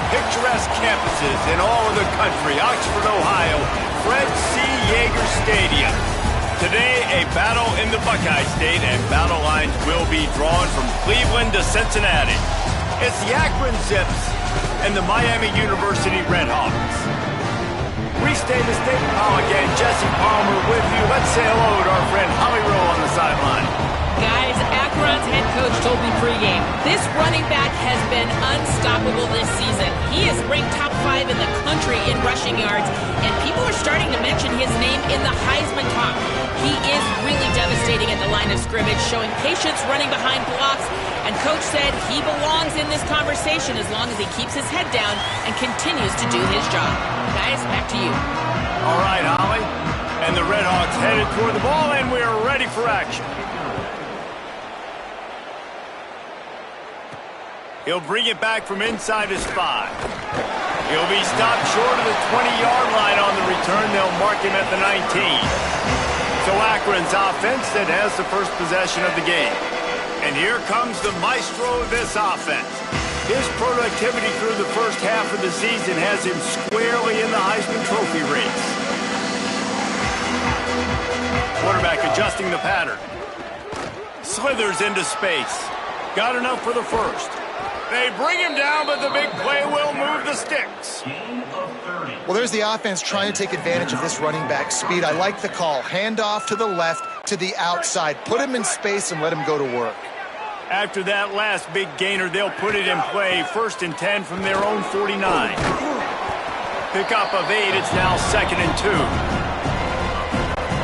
picturesque campuses in all of the country, Oxford, Ohio, Fred C. Yeager Stadium. Today, a battle in the Buckeye State, and battle lines will be drawn from Cleveland to Cincinnati. It's the Akron Zips and the Miami University Red Hawks. Restate the State Pollock and Jesse Palmer with you. Let's say hello to our friend Holly Rowe on the sideline. Guys, Akron's head coach told me pregame, this running back has been unstoppable this season. He is ranked top 5 in the country in rushing yards, and people are starting to mention his name in the Heisman talk. He is really devastating at the line of scrimmage, showing patience running behind blocks, and coach said he belongs in this conversation as long as he keeps his head down and continues to do his job. Guys, back to you. All right, Holly. And the Red Hawks headed toward the ball, and we are ready for action. He'll bring it back from inside his 5. He'll be stopped short of the 20-yard line on the return. They'll mark him at the 19. So Akron's offense that has the first possession of the game. And here comes the maestro of this offense. His productivity through the first half of the season has him squarely in the Heisman Trophy race. Quarterback adjusting the pattern. Slithers into space. Got enough for the first. They bring him down, but the big play will move the sticks. Well, there's the offense trying to take advantage of this running back speed. I like the call. Hand off to the left, to the outside. Put him in space and let him go to work. After that last big gainer, they'll put it in play. 1st and 10 from their own 49. Pickup of 8. It's now 2nd and 2.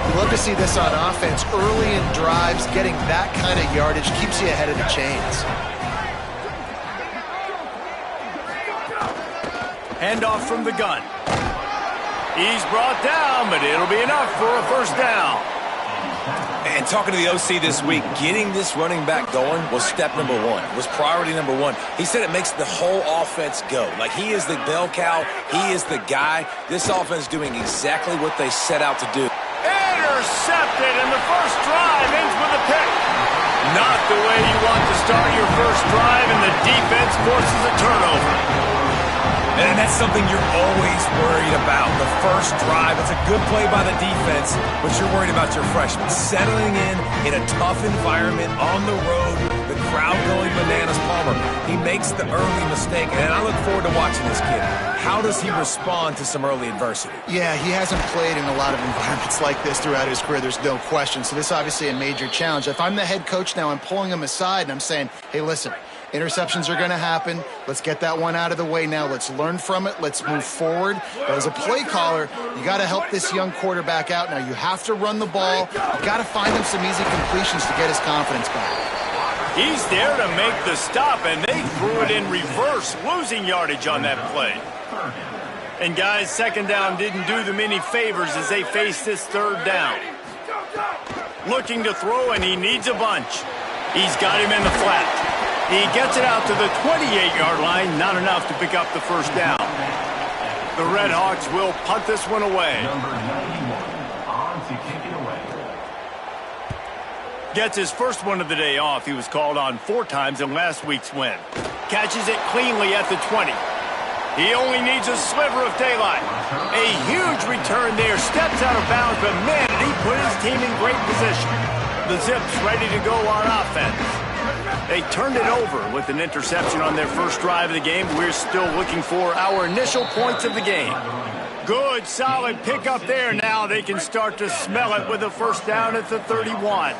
We love to see this on offense. Early in drives, getting that kind of yardage keeps you ahead of the chains. Handoff from the gun. He's brought down, but it'll be enough for a first down. And talking to the OC this week, getting this running back going was step number 1, was priority number 1. He said it makes the whole offense go. Like, he is the bell cow. He is the guy. This offense doing exactly what they set out to do. Intercepted, and the first drive ends with a pick. Not the way you want to start your first drive, and the defense forces a turnover. And that's something you're always worried about. The first drive, it's a good play by the defense, but you're worried about your freshman settling in a tough environment, on the road, the crowd going bananas. Palmer, he makes the early mistake, and I look forward to watching this kid. How does he respond to some early adversity? Yeah, he hasn't played in a lot of environments like this throughout his career. There's no question. So this is obviously a major challenge. If I'm the head coach now, I'm pulling him aside, and I'm saying, hey, listen, interceptions are going to happen. Let's get that one out of the way now. Let's learn from it. Let's move forward. But as a play caller, you got to help this young quarterback out. Now, you have to run the ball. You got to find him some easy completions to get his confidence back. He's there to make the stop, and they threw it in reverse, losing yardage on that play. And guys, 2nd down didn't do them any favors as they face this 3rd down. Looking to throw, and he needs a bunch. He's got him in the flat. He gets it out to the 28-yard line, not enough to pick up the first down. The Red Hawks will punt this one away. Gets his first one of the day off. He was called on 4 times in last week's win. Catches it cleanly at the 20. He only needs a sliver of daylight. A huge return there. Steps out of bounds, but man, did he put his team in great position. The Zips ready to go on offense. They turned it over with an interception on their first drive of the game. We're still looking for our initial points of the game. Good, solid pickup there. Now they can start to smell it with a first down at the 31.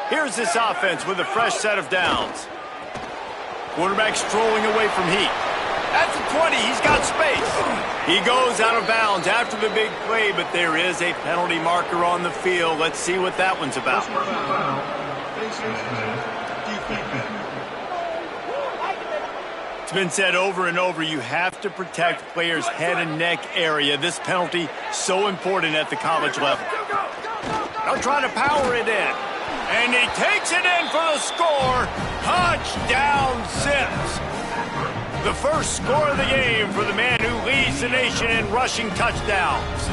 Here's this offense with a fresh set of downs. Quarterback strolling away from heat. At the 20, he's got space. He goes out of bounds after the big play, but there is a penalty marker on the field. Let's see what that one's about. It's been said over and over, you have to protect players' head and neck area. This penalty, so important at the college level. They'll try to power it in. And he takes it in for the score. Touchdown, Zips. The first score of the game for the man who leads the nation in rushing touchdowns.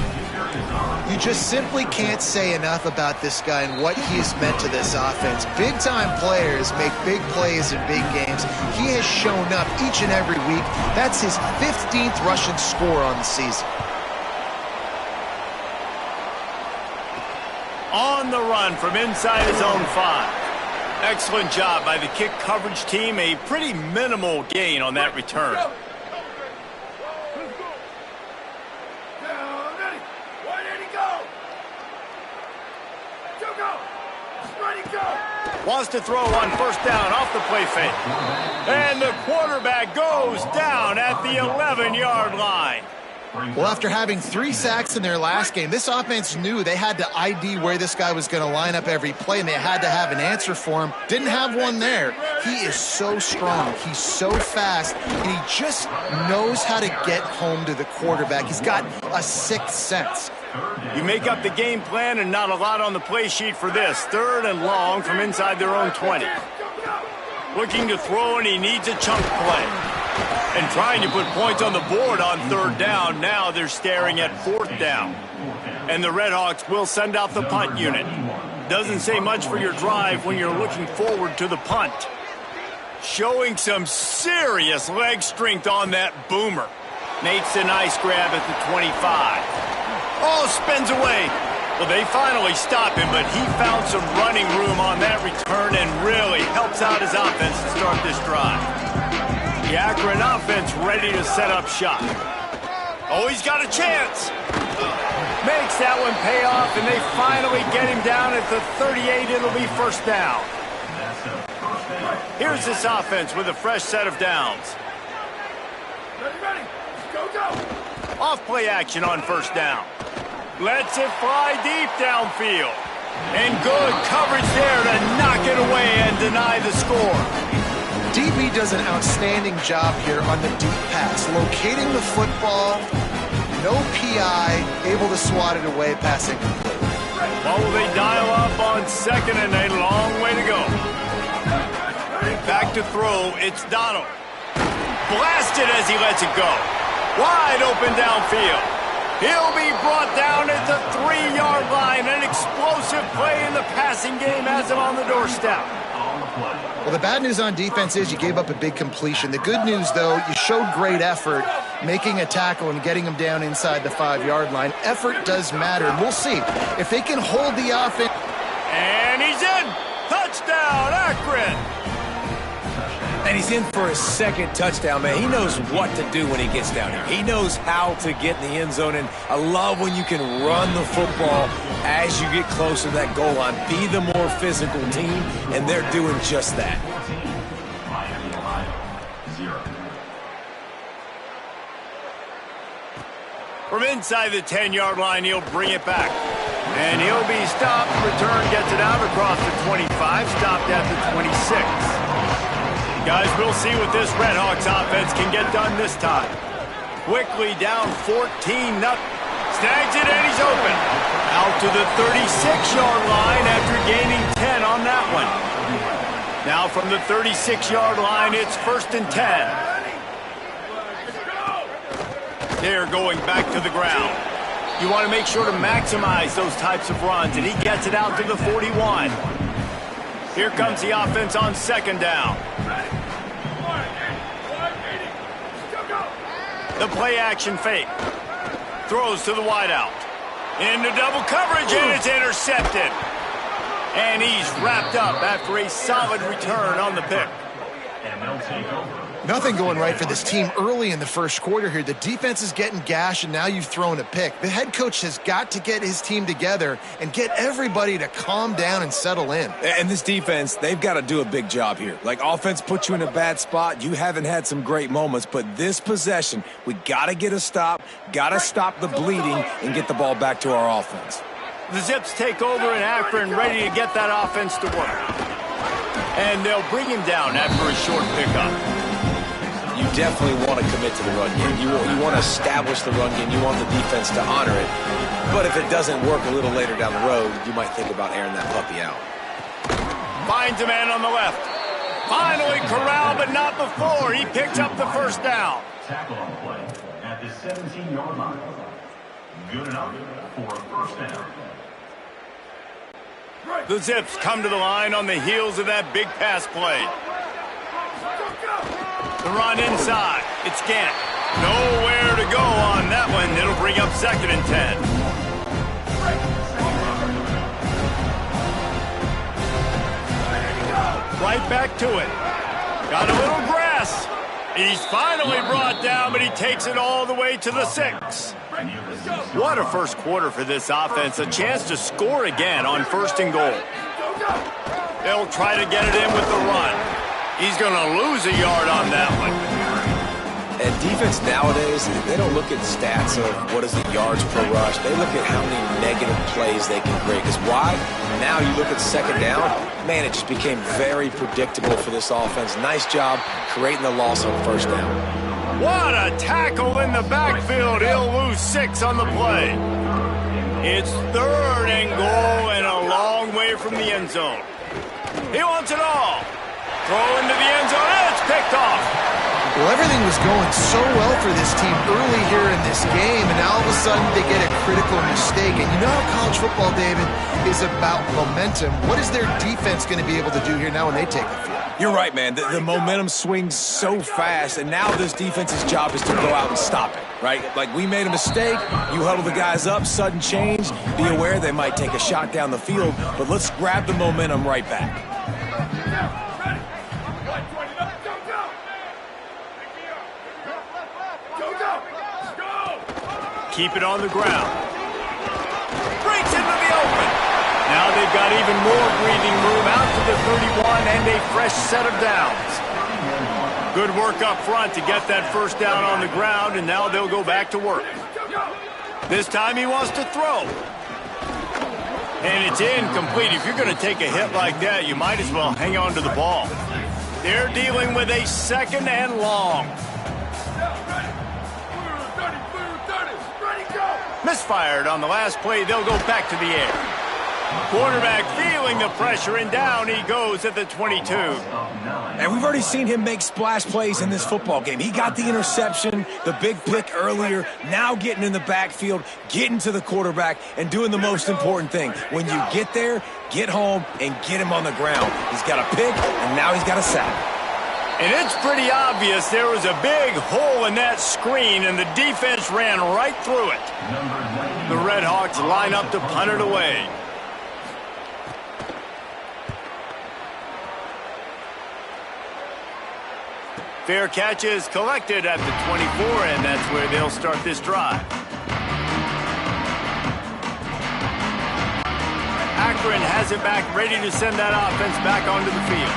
You just simply can't say enough about this guy and what he has meant to this offense. Big-time players make big plays in big games. He has shown up each and every week. That's his 15th rushing score on the season. On the run from inside his own 5. Excellent job by the kick coverage team. A pretty minimal gain on that return. Wants to throw on first down off the play fake. And the quarterback goes down at the 11-yard line. Well, after having 3 sacks in their last game, this offense knew they had to ID where this guy was going to line up every play, and they had to have an answer for him. Didn't have one there. He is so strong. He's so fast, and he just knows how to get home to the quarterback. He's got a sixth sense. You make up the game plan and not a lot on the play sheet for this. 3rd and long from inside their own 20. Looking to throw, and he needs a chunk play. And trying to put points on the board on 3rd down. Now they're staring at 4th down. And the Redhawks will send out the punt unit. Doesn't say much for your drive when you're looking forward to the punt. Showing some serious leg strength on that boomer. Makes a nice grab at the 25. Oh, spins away. Well, they finally stop him, but he found some running room on that return and really helps out his offense to start this drive. The Akron offense ready to set up shop. Oh, he's got a chance. Makes that one pay off, and they finally get him down at the 38. It'll be first down. Here's this offense with a fresh set of downs. Ready. Go. Off play action on first down. Lets it fly deep downfield. And good coverage there to knock it away and deny the score. DB does an outstanding job here on the deep pass, locating the football, no PI, able to swat it away, passing complete. Well, will they dial up on 2nd and a long way to go? Back to throw, it's Donald. Blasted as he lets it go. Wide open downfield. He'll be brought down at the 3-yard line. An explosive play in the passing game has him on the doorstep. Well, the bad news on defense is you gave up a big completion. The good news, though, you showed great effort making a tackle and getting him down inside the 5-yard line. Effort does matter, and we'll see if they can hold the offense. And he's in. Touchdown, Akron. And he's in for his 2nd touchdown, man. He knows what to do when he gets down here. He knows how to get in the end zone, and I love when you can run the football as you get closer to that goal line. Be the more physical team, and they're doing just that. From inside the 10-yard line, he'll bring it back. And he'll be stopped. Return gets it out across the 25, stopped at the 26. Guys, we'll see what this Redhawks offense can get done this time. Quickly down 14-0. Snags it and he's open. Out to the 36-yard line after gaining 10 on that one. Now from the 36-yard line, it's 1st and 10. They're going back to the ground. You want to make sure to maximize those types of runs, and he gets it out to the 41. Here comes the offense on 2nd down. The play action fake. Throws to the wideout. Into double coverage, and it's intercepted. And he's wrapped up after a solid return on the pick. Nothing going right for this team early in the first quarter here. The defense is getting gashed, and now you've thrown a pick. The head coach has got to get his team together and get everybody to calm down and settle in. And this defense, they've got to do a big job here. Like, offense puts you in a bad spot. You haven't had some great moments, but this possession, we got to get a stop, got to stop the bleeding, and get the ball back to our offense. The Zips take over in Akron, ready to get that offense to work. And they'll bring him down after a short pickup. You definitely want to commit to the run game. You want to establish the run game. You want the defense to honor it. But if it doesn't work a little later down the road, you might think about airing that puppy out. Finds a man on the left. Finally corralled, but not before. He picks up the first down. Tackle on the play at the 17-yard line. good enough for a first down. The Zips come to the line on the heels of that big pass play. The run inside. It's Gant. Nowhere to go on that one. It'll bring up 2nd and 10. Right back to it. Got a little grass. He's finally brought down, but he takes it all the way to the 6. What a first quarter for this offense. A chance to score again on 1st and goal. They'll try to get it in with the run. He's going to lose a yard on that one. And defense nowadays, they don't look at stats of what is the yards per rush. They look at how many negative plays they can create. Because why? Now you look at 2nd down, man, it just became very predictable for this offense. Nice job creating the loss on 1st down. What a tackle in the backfield. He'll lose 6 on the play. It's 3rd and goal and a long way from the end zone. He wants it all. Throw into the end zone. It's picked off. Well, everything was going so well for this team early here in this game, and now all of a sudden they get a critical mistake. And you know how college football, David, is about momentum. What is their defense going to be able to do here now when they take the field? You're right, man. The momentum swings so fast, and now this defense's job is to go out and stop it, right? Like, we made a mistake. You huddle the guys up, sudden change. Be aware they might take a shot down the field, but let's grab the momentum right back. Keep it on the ground. Breaks into the open. Now they've got even more breathing room out to the 31 and a fresh set of downs. Good work up front to get that 1st down on the ground, and now they'll go back to work. This time he wants to throw. And it's incomplete. If you're going to take a hit like that, you might as well hang on to the ball. They're dealing with a 2nd and long. Misfired on the last play. They'll go back to the air. Quarterback feeling the pressure, and down he goes at the 22. And we've already seen him make splash plays in this football game. He got the interception, the big pick earlier, now getting in the backfield, getting to the quarterback, and doing the most important thing. When you get there, get home, and get him on the ground. He's got a pick, and now he's got a sack. And it's pretty obvious there was a big hole in that screen, and the defense ran right through it. The Red Hawks line up to punt it away. Fair catch is collected at the 24, and that's where they'll start this drive. Akron has it back, ready to send that offense back onto the field.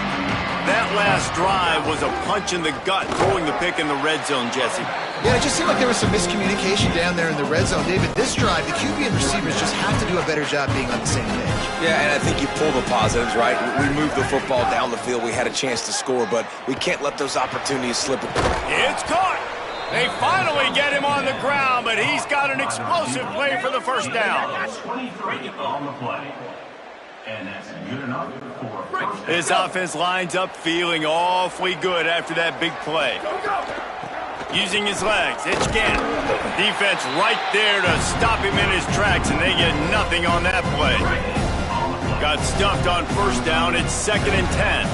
That last drive was a punch in the gut, throwing the pick in the red zone, Jesse. Yeah, it just seemed like there was some miscommunication down there in the red zone. David, this drive, the QB and receivers just have to do a better job being on the same page. Yeah, and I think you pull the positives, right? We moved the football down the field. We had a chance to score, but we can't let those opportunities slip. It's caught. They finally get him on the ground, but he's got an explosive play for the 1st down. 23 on the play. And that's good enough for a 1st down. His offense lines up feeling awfully good after that big play. Using his legs, it's Gant. Defense right there to stop him in his tracks, and they get nothing on that play. Got stuffed on 1st down. It's 2nd and 10.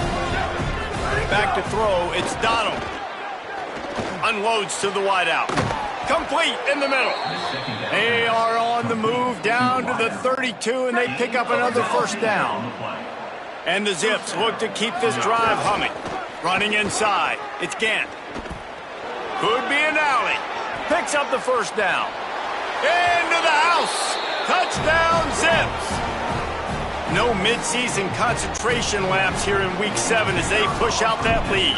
Back to throw. It's Donald. Unloads to the wideout. Complete in the middle. They are on the move down to the 32, and they pick up another 1st down. And the Zips look to keep this drive humming. Running inside. It's Gant. Could be an alley. Picks up the 1st down. Into the house. Touchdown, Zips. No midseason concentration laps here in Week 7 as they push out that lead.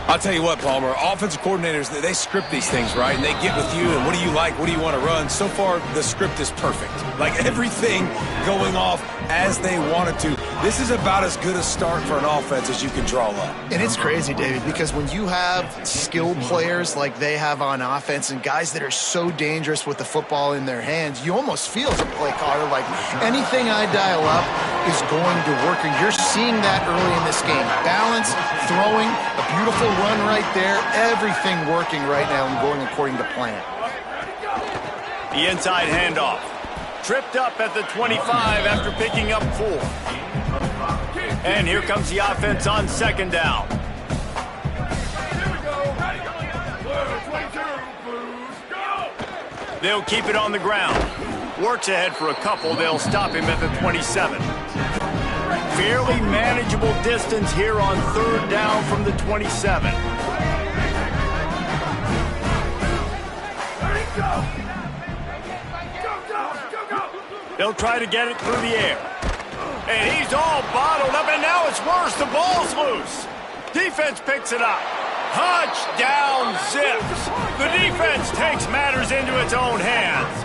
I'll tell you what, Palmer, offensive coordinators, they script these things, right? And they get with you, and what do you like, what do you want to run? So far, the script is perfect. Like, everything going off as they want it to. This is about as good a start for an offense as you can draw up. And it's crazy, David, because when you have skilled players like they have on offense and guys that are so dangerous with the football in their hands, you almost feel as a play caller like anything I dial up is going to work. And you're seeing that early in this game. Balance, throwing, a beautiful run right there, everything working right now and going according to plan. The inside handoff. Tripped up at the 25 after picking up 4. And here comes the offense on second down. Here we go. Ready. Blue 22. Blues, go. They'll keep it on the ground. Works ahead for a couple. They'll stop him at the 27. Fairly manageable distance here on third down from the 27. Ready, go. Go. They'll try to get it through the air. And he's all bottled up, and now it's worse. The ball's loose. Defense picks it up. Touchdown Zips. The defense takes matters into its own hands.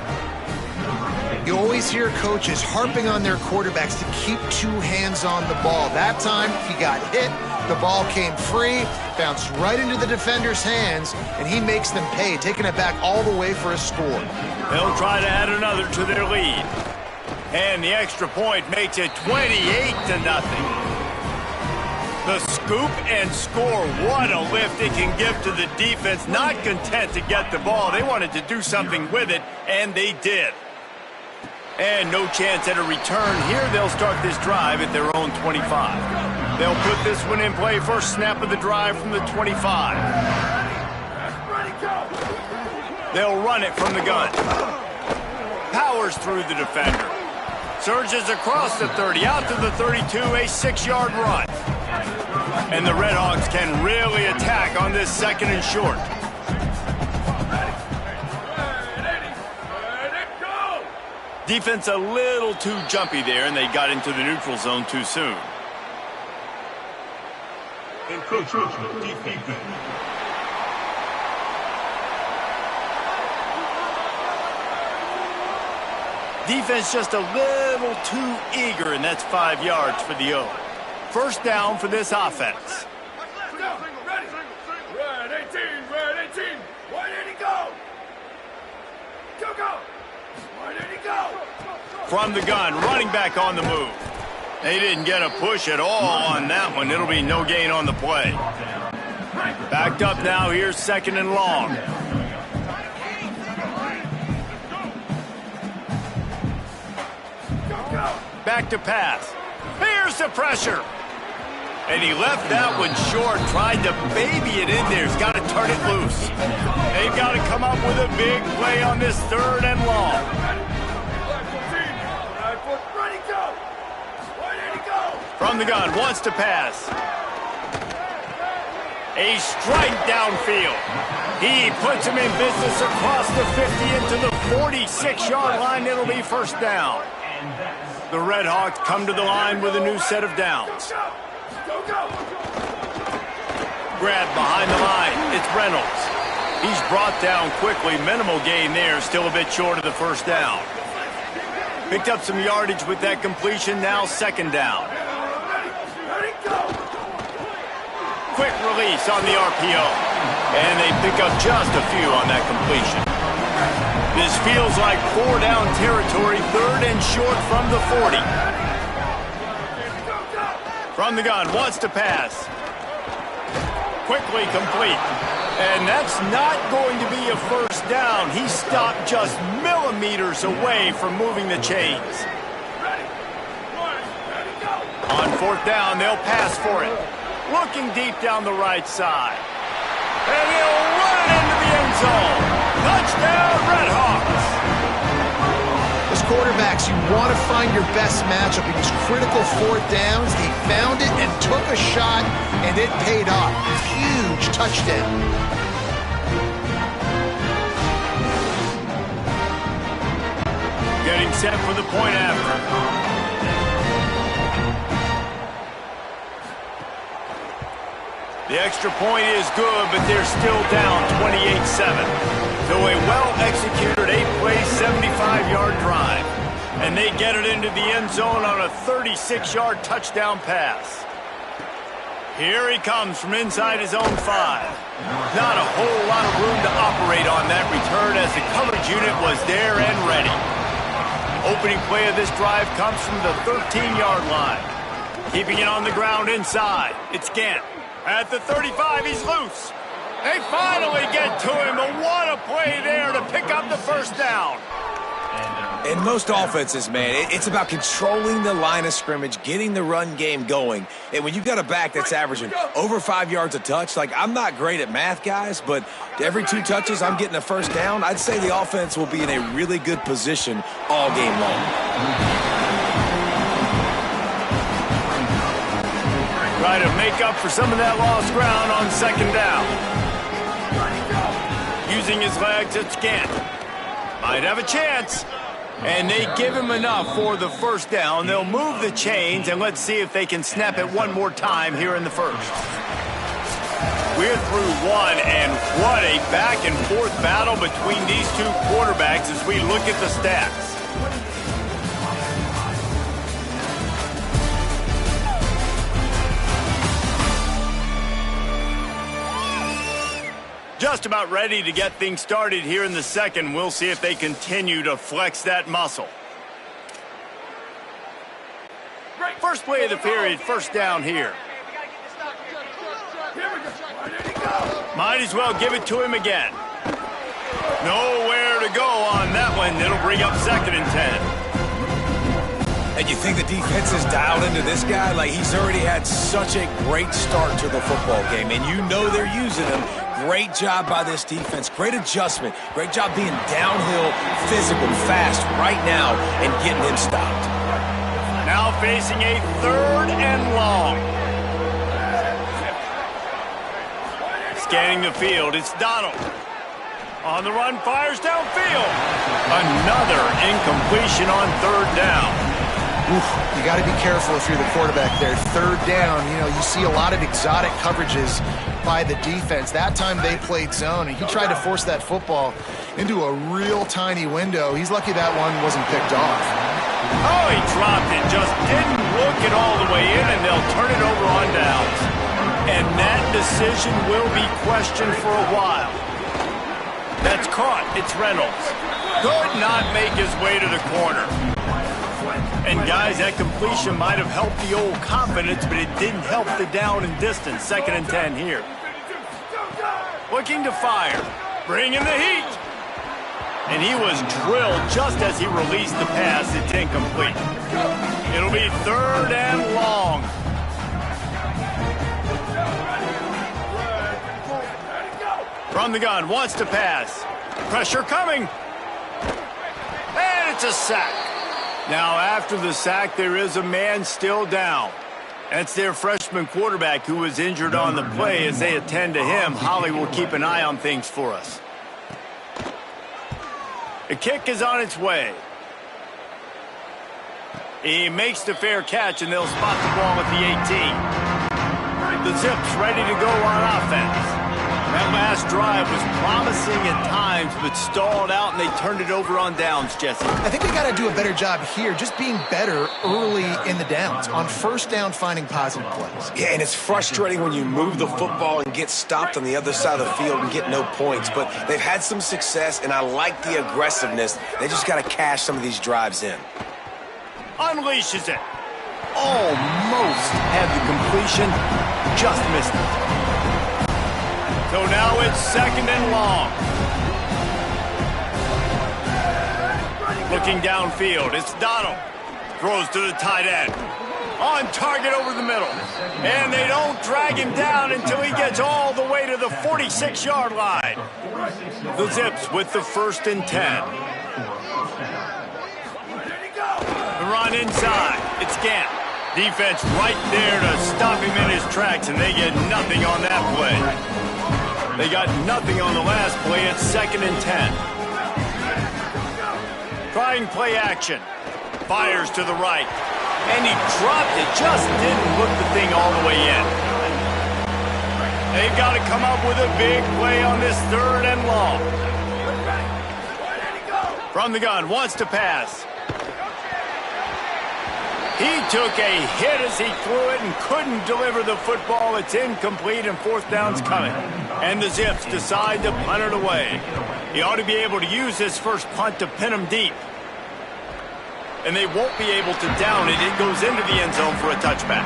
You always hear coaches harping on their quarterbacks to keep 2 hands on the ball. That time, he got hit, the ball came free, bounced right into the defender's hands, and he makes them pay, taking it back all the way for a score. They'll try to add another to their lead. And the extra point makes it 28-0. The scoop and score. What a lift it can give to the defense. Not content to get the ball. They wanted to do something with it, and they did. And no chance at a return here. They'll start this drive at their own 25. They'll put this one in play. First snap of the drive from the 25. They'll run it from the gun. Powers through the defender. Surges across the 30, out to the 32, a 6-yard run. And the Redhawks can really attack on this second and short. Defense a little too jumpy there, and they got into the neutral zone too soon. Defense just a little too eager, and that's 5 yards for the O. First down for this offense. Red 18, red 18. Why did he go? Go. Why did he go? From the gun, running back on the move. They didn't get a push at all on that one. It'll be no gain on the play. Backed up now, here's second and long. Back to pass. Here's the pressure. And he left that one short, tried to baby it in there. He's got to turn it loose. They've got to come up with a big play on this third and long. From the gun, wants to pass. A strike downfield. He puts him in business across the 50 into the 46-yard line. It'll be first down. The Redhawks come to the line with a new set of downs. Grab behind the line. It's Reynolds. He's brought down quickly. Minimal gain there. Still a bit short of the first down. Picked up some yardage with that completion. Now second down. Quick release on the RPO. And they pick up just a few on that completion. This feels like 4-down territory, third and short from the 40. From the gun, wants to pass. Quickly complete. And that's not going to be a first down. He stopped just millimeters away from moving the chains. On fourth down, they'll pass for it. Looking deep down the right side. And he'll run it into the end zone. Touchdown, Redhawks. As quarterbacks, you want to find your best matchup in these critical fourth downs. He found it and took a shot, and it paid off. Huge touchdown. Getting set for the point after. The extra point is good, but they're still down 28-7. So a well-executed 8-play, 75-yard drive. And they get it into the end zone on a 36-yard touchdown pass. Here he comes from inside his own 5. Not a whole lot of room to operate on that return as the coverage unit was there and ready. Opening play of this drive comes from the 13-yard line. Keeping it on the ground inside. It's Gant. At the 35, he's loose. They finally get to him, but what a play there to pick up the first down. In most offenses, man, it's about controlling the line of scrimmage, getting the run game going. And when you've got a back that's averaging over 5 yards a touch, like I'm not great at math, guys, but every 2 touches I'm getting a first down, I'd say the offense will be in a really good position all game long. Try to make up for some of that lost ground on second down. Using his legs, it's Gant. Might have a chance. And they give him enough for the first down. They'll move the chains, and let's see if they can snap it one more time here in the first. We're through one, and what a back-and-forth battle between these two quarterbacks as we look at the stats. Just about ready to get things started here in the second. We'll see if they continue to flex that muscle. First play of the period, first down here. Might as well give it to him again. Nowhere to go on that one. It'll bring up second and 10. And you think the defense is dialed into this guy? Like, he's already had such a great start to the football game, and you know they're using him. Great job by this defense. Great adjustment. Great job being downhill, physical, fast right now, and getting him stopped. Now facing a third and long. Scanning the field, it's Donald. On the run, fires downfield. Another incompletion on third down. Oof, you got to be careful if you're the quarterback there. Third down, you see a lot of exotic coverages by the defense. That time they played zone, and he tried to force that football into a real tiny window. He's lucky that one wasn't picked off. Oh, he dropped it. Just didn't look it all the way in, and they'll turn it over on downs. And that decision will be questioned for a while. That's caught. It's Reynolds. Could not make his way to the corner. And guys, that completion might have helped the old confidence, but it didn't help the down and distance. Second and 10 here. Looking to fire. Bringing the heat. And he was drilled just as he released the pass. It's incomplete. It'll be third and long. From the gun, wants to pass. Pressure coming. And it's a sack. Now, after the sack, there is a man still down. That's their freshman quarterback who was injured on the play. As they attend to him, Holly will keep an eye on things for us. The kick is on its way. He makes the fair catch, and they'll spot the ball at the 18. The Zips ready to go on offense. That last drive was promising at times, but stalled out, and they turned it over on downs, Jesse. I think they got to do a better job here, just being better early in the downs. On first down, finding positive plays. Yeah, and it's frustrating when you move the football and get stopped on the other side of the field and get no points. But they've had some success, and I like the aggressiveness. They just got to cash some of these drives in. Unleashes it. Almost had the completion, just missed it. So now it's second and long. Looking downfield, it's Donald. Throws to the tight end. On target over the middle. And they don't drag him down until he gets all the way to the 46-yard line. The Zips with the first and 10. The run inside. It's Gant. Defense right there to stop him in his tracks, and they get nothing on that play. They got nothing on the last play. It's second and 10. Trying play action. Fires to the right. And he dropped it. Just didn't look the thing all the way in. They've got to come up with a big play on this third and long. From the gun, wants to pass. He took a hit as he threw it and couldn't deliver the football. It's incomplete, and fourth down's coming. And the Zips decide to punt it away. He ought to be able to use his first punt to pin him deep. And they won't be able to down it. It goes into the end zone for a touchback.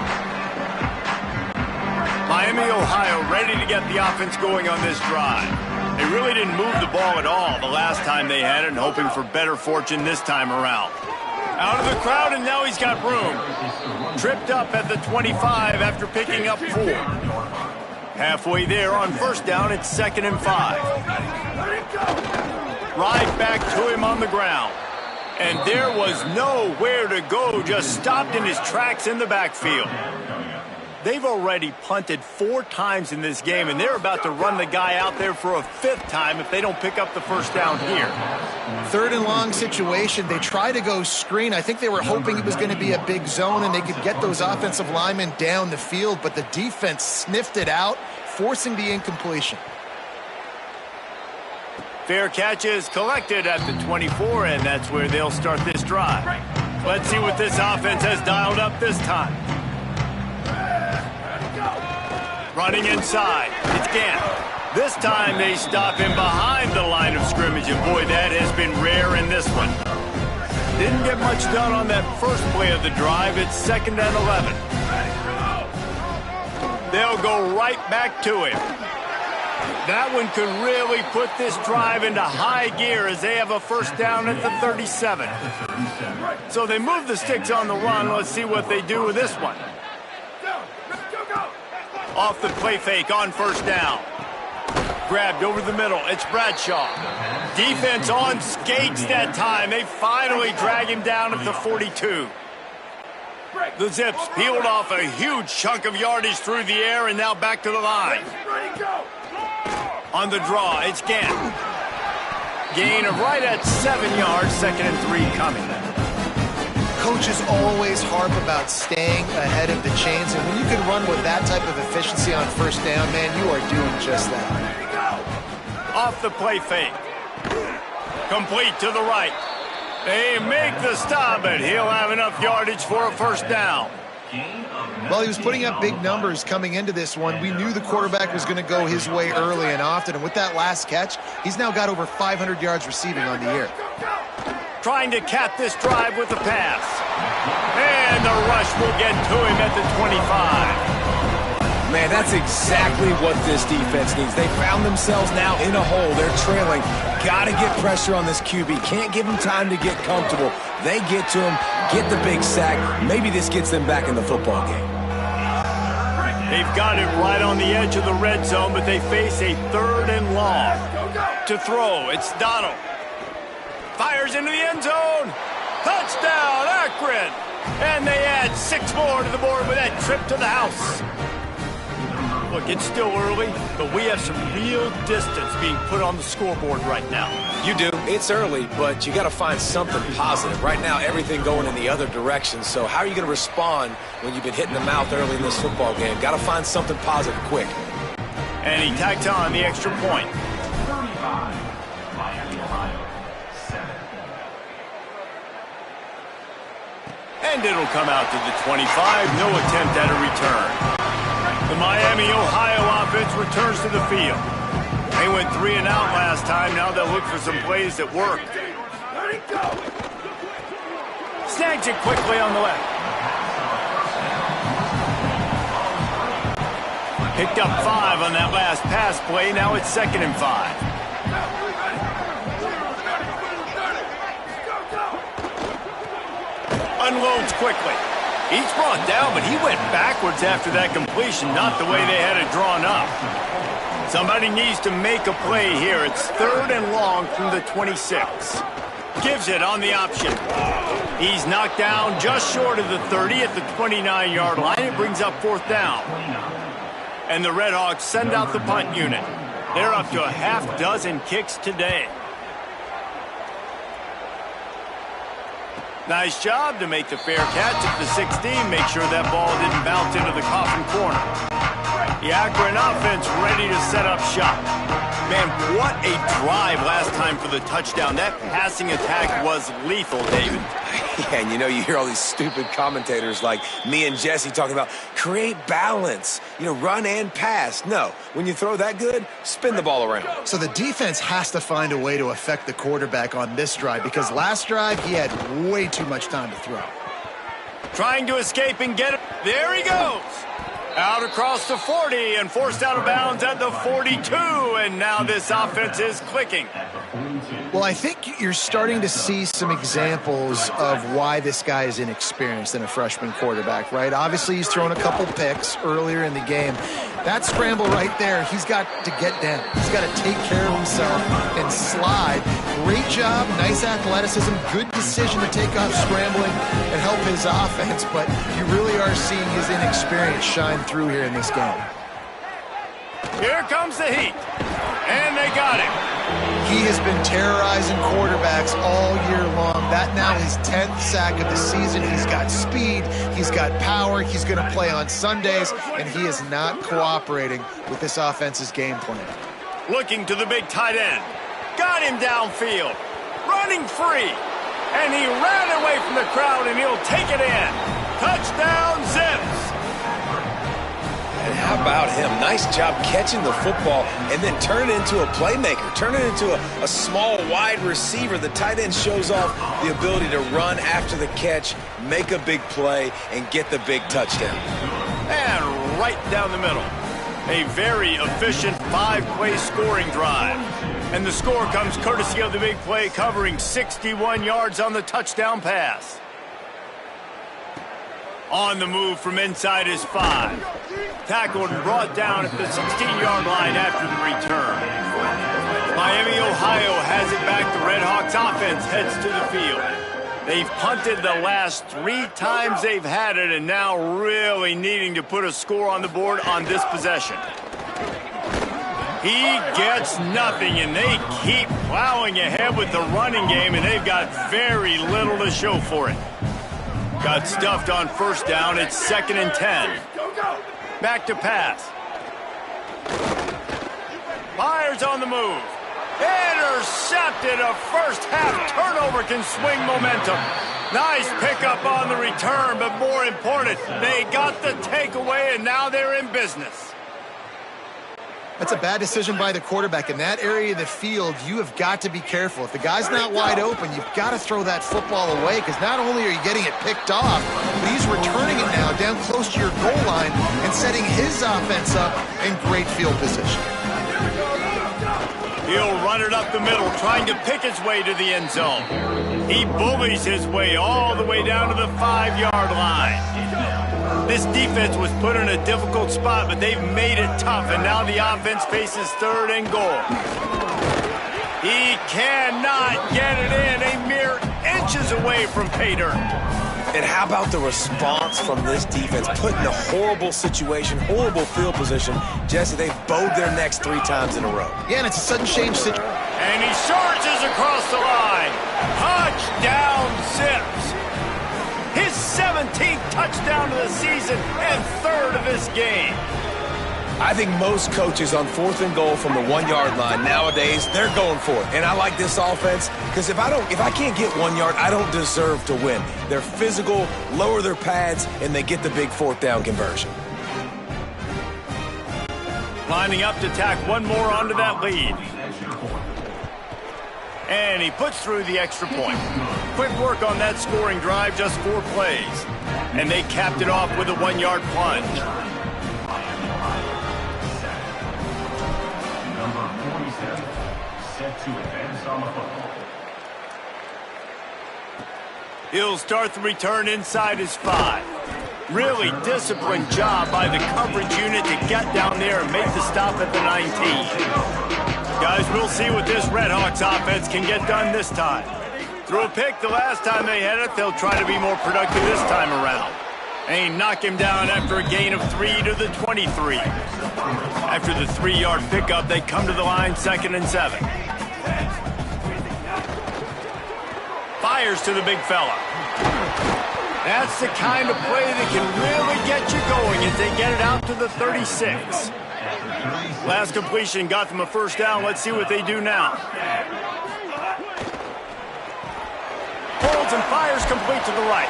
Miami, Ohio, ready to get the offense going on this drive. They really didn't move the ball at all the last time they had it, and hoping for better fortune this time around. Out of the crowd, and now he's got room. Tripped up at the 25 after picking up 4. Halfway there on first down, it's 2nd and 5. Right back to him on the ground. And there was nowhere to go, just stopped in his tracks in the backfield. They've already punted 4 times in this game, and they're about to run the guy out there for a 5th time if they don't pick up the first down here. 3rd and long situation. They try to go screen. I think they were hoping it was going to be a big zone and they could get those offensive linemen down the field, but the defense sniffed it out, forcing the incompletion. Fair catch is collected at the 24, and that's where they'll start this drive. Let's see what this offense has dialed up this time. Running inside, it's Gant. This time they stop him behind the line of scrimmage, and boy, that has been rare in this one. Didn't get much done on that first play of the drive. It's 2nd and 11. They'll go right back to him. That one could really put this drive into high gear as they have a first down at the 37. So they move the sticks on the run. Let's see what they do with this one. Off the play fake on first down. Grabbed over the middle. It's Bradshaw. Defense on skates that time. They finally drag him down at the 42. The Zips peeled off a huge chunk of yardage through the air and now back to the line. On the draw, it's Gant. Gain of right at 7 yards, 2nd and 3 coming. Coaches always harp about staying ahead of the chains, and when you can run with that type of efficiency on first down, man, you are doing just that. Off the play fake. Complete to the right. They make the stop, but he'll have enough yardage for a first down. Well, he was putting up big numbers coming into this one. We knew the quarterback was going to go his way early and often, and with that last catch, he's now got over 500 yards receiving on the year. Trying to cap this drive with a pass. And the rush will get to him at the 25. Man, that's exactly what this defense needs. They found themselves now in a hole. They're trailing. Got to get pressure on this QB. Can't give him time to get comfortable. They get to him, get the big sack. Maybe this gets them back in the football game. They've got it right on the edge of the red zone, but they face a 3rd and long. To throw, it's Donald. Fires into the end zone. Touchdown, Akron. And they add 6 more to the board with that trip to the house. Look, it's still early, but we have some real distance being put on the scoreboard right now. You do. It's early, but you got to find something positive. Right now, everything going in the other direction. So how are you going to respond when you've been hitting the mouth early in this football game? Got to find something positive quick. And he tacks on the extra point. 35, Miami, Ohio, 7. And it'll come out to the 25. No attempt at a return. The Miami, Ohio offense returns to the field. They went 3 and out last time. Now they'll look for some plays that work. Snags it quickly on the left. Picked up 5 on that last pass play. Now it's 2nd and 5. Unloads quickly. He's brought down, but he went backwards after that completion, not the way they had it drawn up. Somebody needs to make a play here. It's 3rd and long from the 26. Gives it on the option. He's knocked down just short of the 30 at the 29-yard line. It brings up 4th down. And the Red Hawks send out the punt unit. They're up to a half dozen kicks today. Nice job to make the fair catch at the 16. Make sure that ball didn't bounce into the coffin corner. The Akron offense ready to set up shop. Man, what a drive last time for the touchdown. That passing attack was lethal, David. Yeah, and you know, you hear all these stupid commentators like me and Jesse talking about create balance, you know, run and pass. No, when you throw that good, spin the ball around. So the defense has to find a way to affect the quarterback on this drive because last drive he had way too much time to throw. Trying to escape and get it. There he goes. Out across the 40 and forced out of bounds at the 42. And now this offense is clicking. Well, I think you're starting to see some examples of why this guy is inexperienced in a freshman quarterback, right? Obviously, he's thrown a couple picks earlier in the game. That scramble right there, he's got to get down. He's got to take care of himself and slide. Great job, nice athleticism, good decision to take off scrambling and help his offense, but you really are seeing his inexperience shine through here in this game. Here comes the heat, and they got him. He has been terrorizing quarterbacks all year long. That now his 10th sack of the season. He's got speed, he's got power, he's going to play on Sundays, and he is not cooperating with this offense's game plan. Looking to the big tight end. Got him downfield. Running free. And he ran away from the crowd, and he'll take it in. Touchdown, Zips. And how about him? Nice job catching the football and then turn it into a playmaker. Turn it into a small, wide receiver. The tight end shows off the ability to run after the catch, make a big play, and get the big touchdown. And right down the middle. A very efficient 5-play scoring drive. And the score comes courtesy of the big play, covering 61 yards on the touchdown pass. On the move from inside his 5. Tackled and brought down at the 16-yard line after the return. Miami, Ohio has it back. The Redhawks offense heads to the field. They've punted the last 3 times they've had it, and now really needing to put a score on the board on this possession. He gets nothing, and they keep plowing ahead with the running game, and they've got very little to show for it. Got stuffed on first down. It's 2nd and 10. Back to pass. Fires on the move. Intercepted. A first-half turnover can swing momentum. Nice pickup on the return, but more important, they got the takeaway, and now they're in business. That's a bad decision by the quarterback. In that area of the field, you have got to be careful. If the guy's not wide open, you've got to throw that football away, because not only are you getting it picked off, but he's returning it now down close to your goal line and setting his offense up in great field position. He'll run it up the middle, trying to pick his way to the end zone. He bullies his way all the way down to the 5-yard line. This defense was put in a difficult spot, but they've made it tough, and now the offense faces 3rd and goal. He cannot get it in, a mere inches away from pay dirt. And how about the response from this defense? Put in a horrible situation, horrible field position. Jesse, they've bowed their necks 3 times in a row. Yeah, and it's a sudden change situation. And he charges across the line. Touchdown, Zips. His 17th touchdown of the season and 3rd of this game. I think most coaches on 4th and goal from the 1-yard line nowadays, they're going for it. And I like this offense because if I can't get 1 yard, I don't deserve to win. They're physical, lower their pads, and they get the big 4th down conversion. Lining up to tack one more onto that lead. And he puts through the extra point. Quick work on that scoring drive, just 4 plays. And they capped it off with a 1-yard plunge. Number 47, set to advance on the football. He'll start the return inside his 5. Really disciplined job by the coverage unit to get down there and make the stop at the 19. Guys, we'll see what this Redhawks offense can get done this time. Threw a pick the last time they had it. They'll try to be more productive this time around. And knock him down after a gain of 3 to the 23. After the 3-yard pickup, they come to the line 2nd and 7. Fires to the big fella. That's the kind of play that can really get you going as they get it out to the 36. Last completion got them a first down. Let's see what they do now. Holds and fires complete to the right.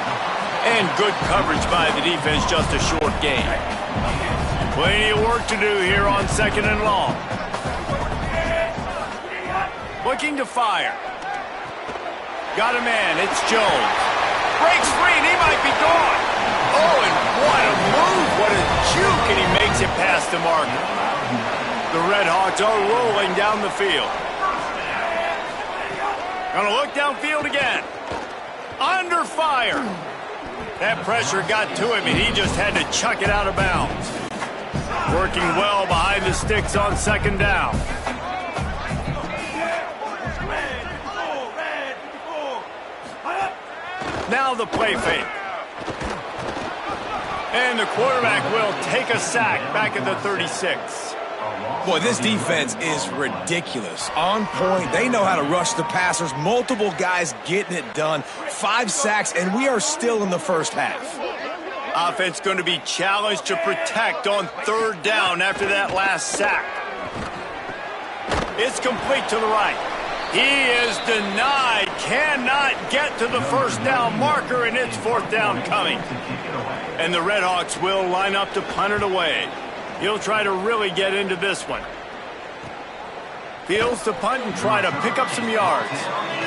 And good coverage by the defense, just a short gain. Plenty of work to do here on 2nd and long. Looking to fire. Got a man, it's Jones. Breaks free and he might be gone. Oh, and what a move, what a juke, and he the marker. The Red Hawks are rolling down the field. Gonna look downfield again. Under fire. That pressure got to him, and he just had to chuck it out of bounds. Working well behind the sticks on second down. Now the play fake. And the quarterback will take a sack back at the 36. Boy, this defense is ridiculous. On point. They know how to rush the passers. Multiple guys getting it done. 5 sacks, and we are still in the first half. Offense going to be challenged to protect on third down after that last sack. It's complete to the right. He is denied. Cannot get to the first down marker, and it's fourth down coming. And the Red Hawks will line up to punt it away. He'll try to really get into this one. Fields to punt and try to pick up some yards.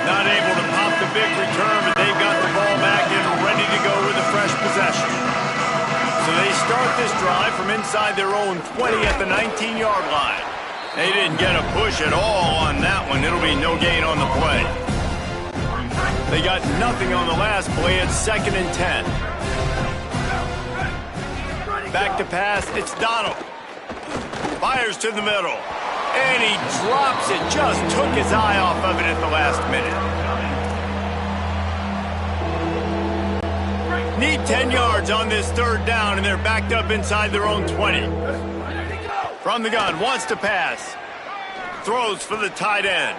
Not able to pop the big return, but they've got the ball back and ready to go with a fresh possession. So they start this drive from inside their own 20 at the 19-yard line. They didn't get a push at all on that one. It'll be no gain on the play. They got nothing on the last play. It's 2nd and 10. Back to pass. It's Donald. Fires to the middle. And he drops it. Just took his eye off of it at the last minute. Need 10 yards on this third down, and they're backed up inside their own 20. From the gun, wants to pass. Throws for the tight end.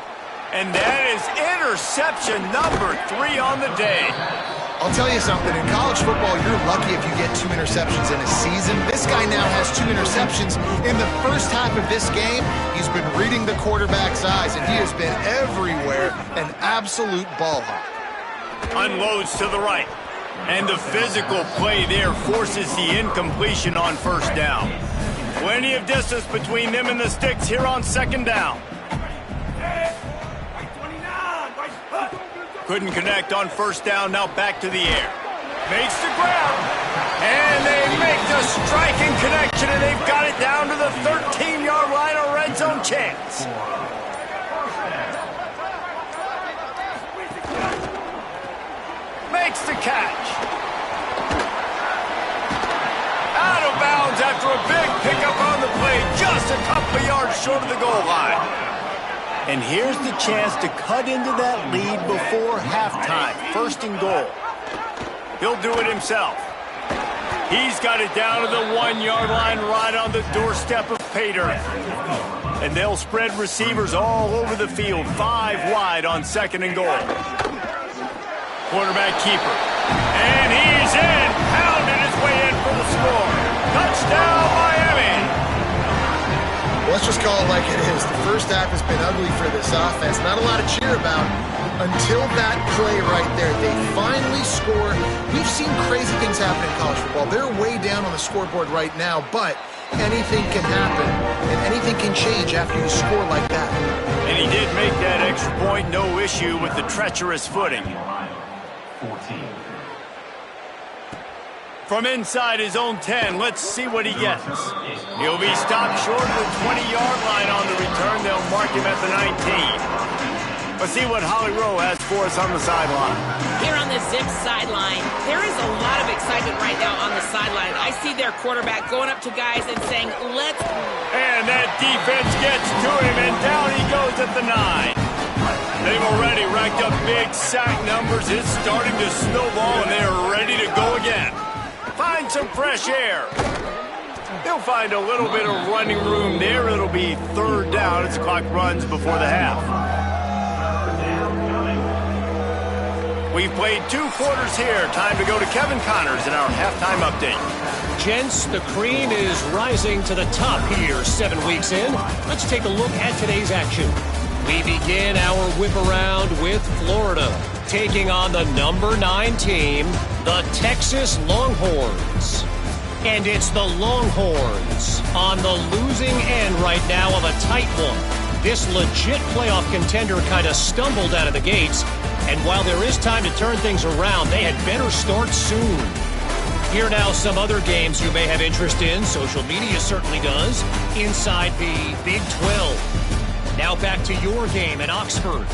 And that is interception number 3 on the day. I'll tell you something. In college football, you're lucky if you get 2 interceptions in a season. This guy now has 2 interceptions in the first half of this game. He's been reading the quarterback's eyes, and he has been everywhere. An absolute ball hawk. Unloads to the right. And the physical play there forces the incompletion on first down. Plenty of distance between them and the sticks here on second down. Couldn't connect on first down, now back to the air. Makes the grab. And they make the striking connection, and they've got it down to the 13-yard line, a red zone chance. Makes the catch. Out of bounds after a big pickup on the play, just a couple of yards short of the goal line. And here's the chance to cut into that lead before halftime. 1st and goal. He'll do it himself. He's got it down to the 1-yard line right on the doorstep of pay dirt. And they'll spread receivers all over the field. 5 wide on 2nd and goal. Quarterback keeper. And he's in. Pounded his way in for the score. Touchdown, Miami. Let's just call it like it is. The first half has been ugly for this offense. Not a lot to cheer about until that play right there. They finally score. We've seen crazy things happen in college football. They're way down on the scoreboard right now, but anything can happen, and anything can change after you score like that. And he did make that extra point, no issue with the treacherous footing. 14. From inside his own 10, let's see what he gets. He'll be stopped short of the 20-yard line on the return. They'll mark him at the 19. Let's see what Holly Rowe has for us on the sideline. Here on the Zip sideline, there is a lot of excitement right now on the sideline. I see their quarterback going up to guys and saying, let's... And that defense gets to him, and down he goes at the 9. They've already racked up big sack numbers. It's starting to snowball, and they are ready to go again. Find some fresh air. They'll find a little bit of running room there. It'll be third down as the clock runs before the half. We've played 2 quarters here. Time to go to Kevin Connors in our halftime update. Gents, the cream is rising to the top here 7 weeks in. Let's take a look at today's action. We begin our whip around with Florida, taking on the number 9 team, the Texas Longhorns. And it's the Longhorns on the losing end right now of a tight one. This legit playoff contender kind of stumbled out of the gates, and while there is time to turn things around, they had better start soon. Here now some other games you may have interest in. Social media certainly does. Inside the Big 12. Now back to your game in Oxford.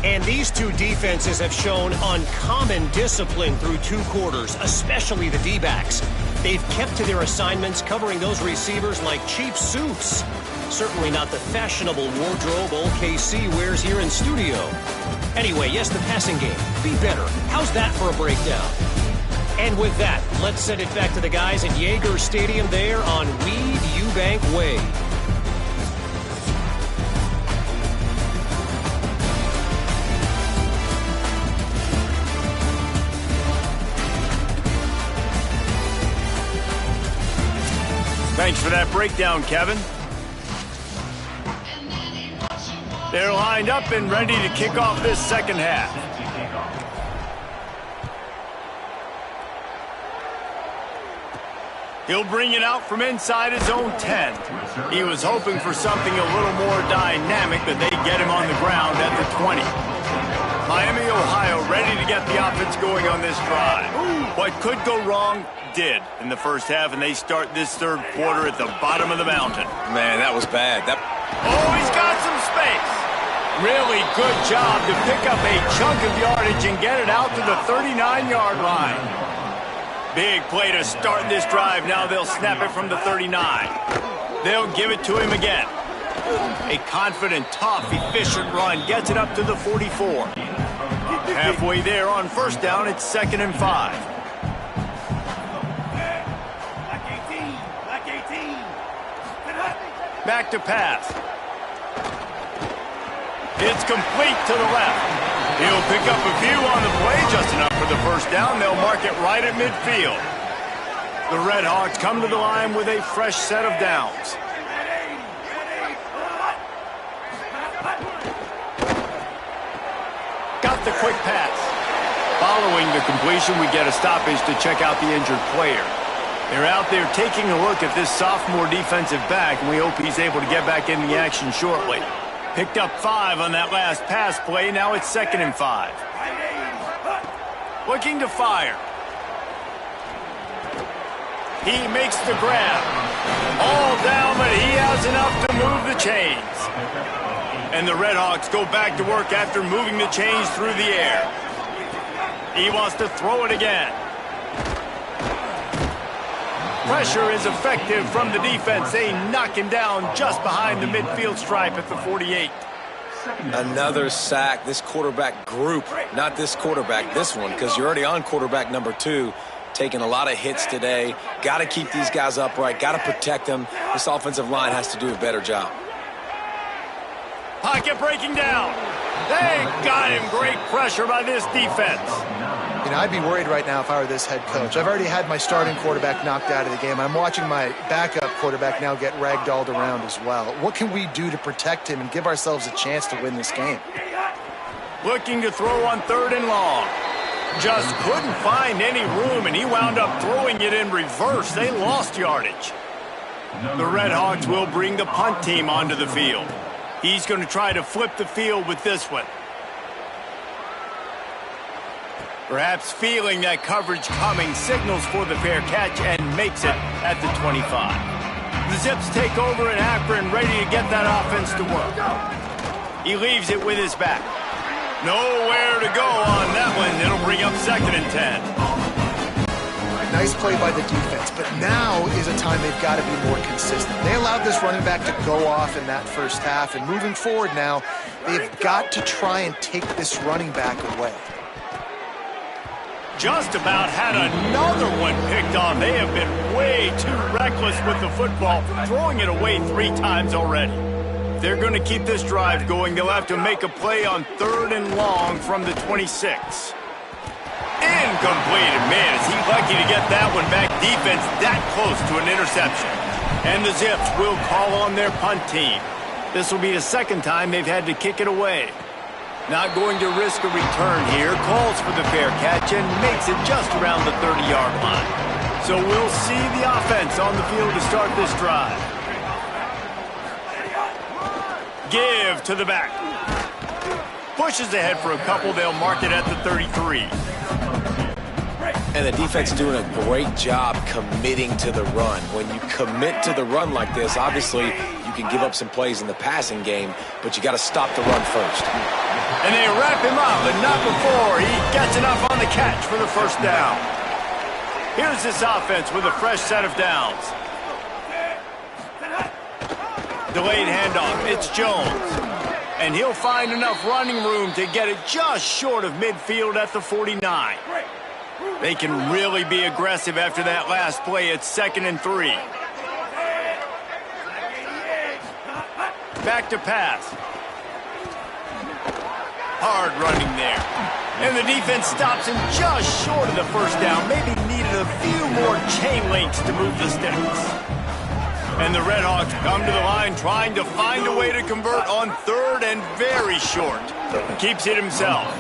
And these two defenses have shown uncommon discipline through 2 quarters, especially the D-backs. They've kept to their assignments, covering those receivers like cheap suits. Certainly not the fashionable wardrobe old KC wears here in studio. Anyway, yes, the passing game. Be better. How's that for a breakdown? And with that, let's send it back to the guys at Yager Stadium there on Weed Eubank Way. Thanks for that breakdown, Kevin. They're lined up and ready to kick off this second half. He'll bring it out from inside his own 10. He was hoping for something a little more dynamic, but they get him on the ground at the 20. Miami, Ohio, ready to get the offense going on this drive. What could go wrong did in the first half, and they start this third quarter at the bottom of the mountain. Man, that was bad. Oh, he's got some space. Really good job to pick up a chunk of yardage and get it out to the 39-yard line. Big play to start this drive. Now they'll snap it from the 39. They'll give it to him again. A confident, tough, efficient run gets it up to the 44. Halfway there on first down, it's 2nd and 5. Back to pass. It's complete to the left. He'll pick up a few on the play, just enough for the first down. They'll mark it right at midfield. The Red Hawks come to the line with a fresh set of downs. Got the quick pass. Following the completion, we get a stoppage to check out the injured player. They're out there taking a look at this sophomore defensive back, and we hope he's able to get back in the action shortly. Picked up 5 on that last pass play. Now it's 2nd and 5. Looking to fire. He makes the grab. All down, but he has enough to move the chains. And the Red Hawks go back to work after moving the chains through the air. He wants to throw it again. Pressure is effective from the defense. They knock him down just behind the midfield stripe at the 48. Another sack. This quarterback group, not this quarterback, this one, because you're already on quarterback number 2, taking a lot of hits today. Got to keep these guys upright, got to protect them. This offensive line has to do a better job. Pocket breaking down. They got him. Great pressure by this defense. You know, I'd be worried right now if I were this head coach. I've already had my starting quarterback knocked out of the game. I'm watching my backup quarterback now get ragdolled around as well. What can we do to protect him and give ourselves a chance to win this game? Looking to throw on 3rd and long. Just couldn't find any room, and he wound up throwing it in reverse. They lost yardage. The Red Hawks will bring the punt team onto the field. He's going to try to flip the field with this one. Perhaps feeling that coverage coming, signals for the fair catch and makes it at the 25. The Zips take over in Akron, ready to get that offense to work. He leaves it with his back. Nowhere to go on that one. It'll bring up 2nd and 10. Nice play by the defense, but now is a time they've got to be more consistent. They allowed this running back to go off in that first half, and moving forward now, they've got to try and take this running back away. Just about had another one picked off. They have been way too reckless with the football, throwing it away 3 times already. They're going to keep this drive going. They'll have to make a play on 3rd and long from the 26. Incomplete. Man, is he lucky to get that one back. Defense that close to an interception. And the Zips will call on their punt team. This will be the 2nd time they've had to kick it away. Not going to risk a return here. Calls for the fair catch and makes it just around the 30-yard line. So we'll see the offense on the field to start this drive. Give to the back. Pushes ahead for a couple. They'll mark it at the 33. And the defense is doing a great job committing to the run. When you commit to the run like this, obviously you can give up some plays in the passing game, but you got to stop the run first. And they wrap him up, but not before he gets enough on the catch for the first down. Here's this offense with a fresh set of downs. Delayed handoff. It's Jones. And he'll find enough running room to get it just short of midfield at the 49. They can really be aggressive after that last play. It's 2nd and 3. Back to pass. Hard running there. And the defense stops him just short of the first down. Maybe needed a few more chain links to move the sticks. And the Redhawks come to the line trying to find a way to convert on 3rd and very short. Keeps it himself.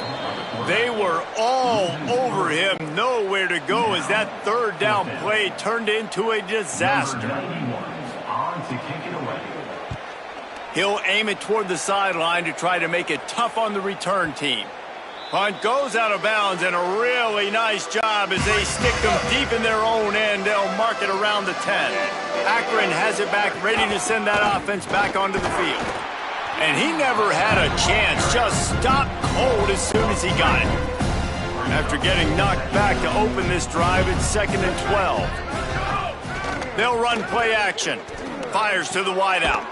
They were all over him. Nowhere to go as that 3rd down play turned into a disaster. He'll aim it toward the sideline to try to make it tough on the return team. Punt goes out of bounds, and a really nice job as they stick them deep in their own end. They'll mark it around the 10. Akron has it back, ready to send that offense back onto the field. And he never had a chance, just stopped cold as soon as he got it. After getting knocked back to open this drive, it's 2nd and 12. They'll run play action. Fires to the wideout.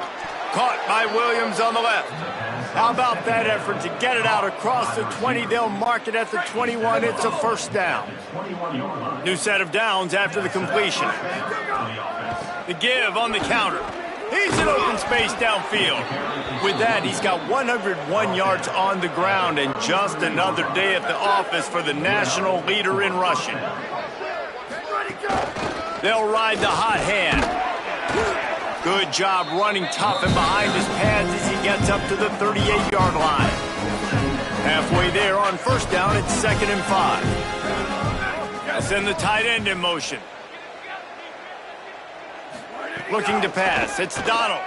Caught by Williams on the left. How about that effort to get it out across the 20? They'll mark it at the 21. It's a first down. New set of downs after the completion. The give on the counter. He's in open space downfield. With that, he's got 101 yards on the ground and just another day at the office for the national leader in rushing. They'll ride the hot hand. Good job running tough and behind his pads as he gets up to the 38-yard line. Halfway there on first down, it's 2nd and 5. They'll send the tight end in motion. Looking to pass. It's Donald.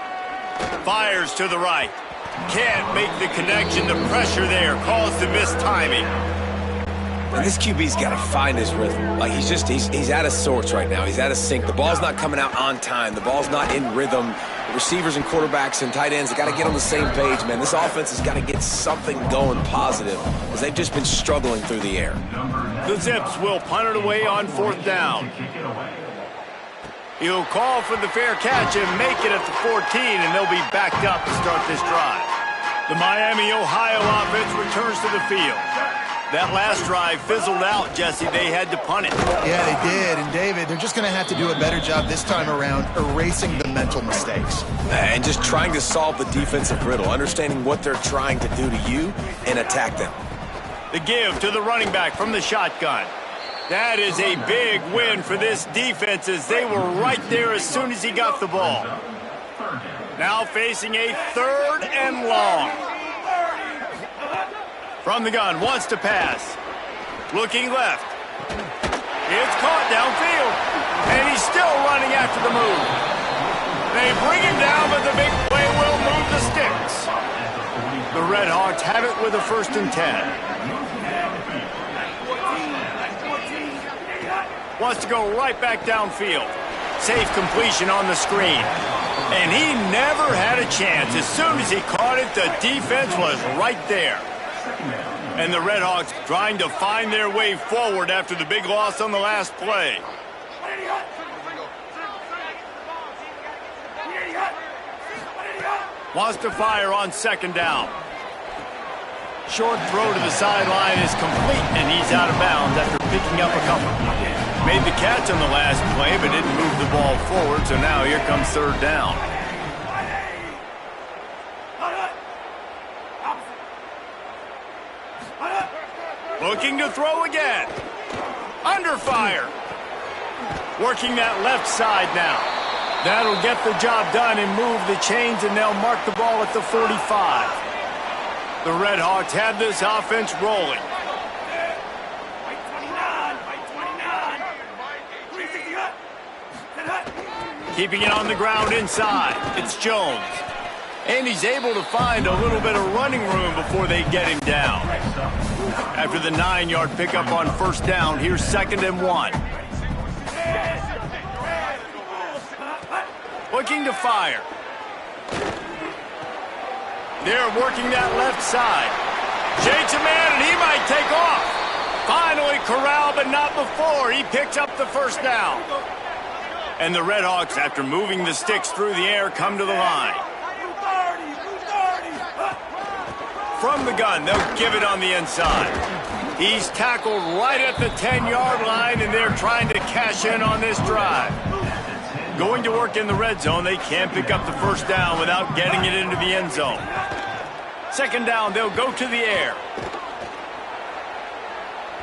Fires to the right. Can't make the connection. The pressure there caused the missed timing. And this QB's got to find his rhythm. Like, he's out of sorts right now. He's out of sync. The ball's not coming out on time. The ball's not in rhythm. The receivers and quarterbacks and tight ends have got to get on the same page, man. This offense has got to get something going positive because they've just been struggling through the air. The Zips will punt it away on 4th down. He'll call for the fair catch and make it at the 14, and they'll be backed up to start this drive. The Miami, Ohio offense returns to the field. That last drive fizzled out, Jesse. They had to punt it. Yeah, they did. And, David, they're just going to have to do a better job this time around erasing the mental mistakes. And just trying to solve the defensive riddle, understanding what they're trying to do to you and attack them. The give to the running back from the shotgun. That is a big win for this defense as they were right there as soon as he got the ball. Now facing a 3rd and long. From the gun, wants to pass. Looking left. It's caught downfield. And he's still running after the move. They bring him down, but the big play will move the sticks. The Redhawks have it with a 1st and 10. Wants to go right back downfield. Safe completion on the screen. And he never had a chance. As soon as he caught it, the defense was right there. And the Redhawks trying to find their way forward after the big loss on the last play. Wants to fire on 2nd down. Short throw to the sideline is complete, and he's out of bounds after picking up a couple. Made the catch on the last play, but didn't move the ball forward, so now here comes 3rd down. Looking to throw again. Under fire. Working that left side now. That'll get the job done and move the chains, and they'll mark the ball at the 45. The Redhawks have this offense rolling. Keeping it on the ground inside. It's Jones. And he's able to find a little bit of running room before they get him down. After the 9-yard pickup on first down, here's 2nd and 1. Looking to fire. They're working that left side. Shakes a man, and he might take off. Finally corralled, but not before. He picks up the first down. And the Redhawks, after moving the sticks through the air, come to the line. From the gun, they'll give it on the inside. He's tackled right at the 10-yard line, and they're trying to cash in on this drive. Going to work in the red zone, they can't pick up the first down without getting it into the end zone. 2nd down, they'll go to the air.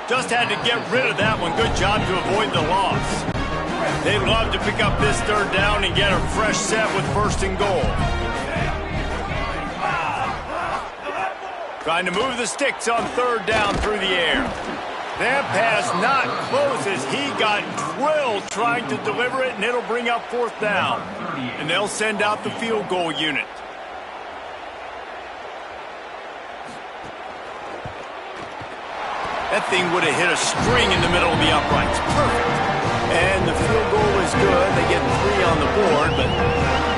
Just had to get rid of that one. Good job to avoid the loss. They'd love to pick up this 3rd down and get a fresh set with 1st and goal. Trying to move the sticks on 3rd down through the air. That pass not close as he got drilled trying to deliver it, and it'll bring up 4th down. And they'll send out the field goal unit. That thing would have hit a string in the middle of the uprights. Perfect. And the field goal is good. They get 3 on the board, but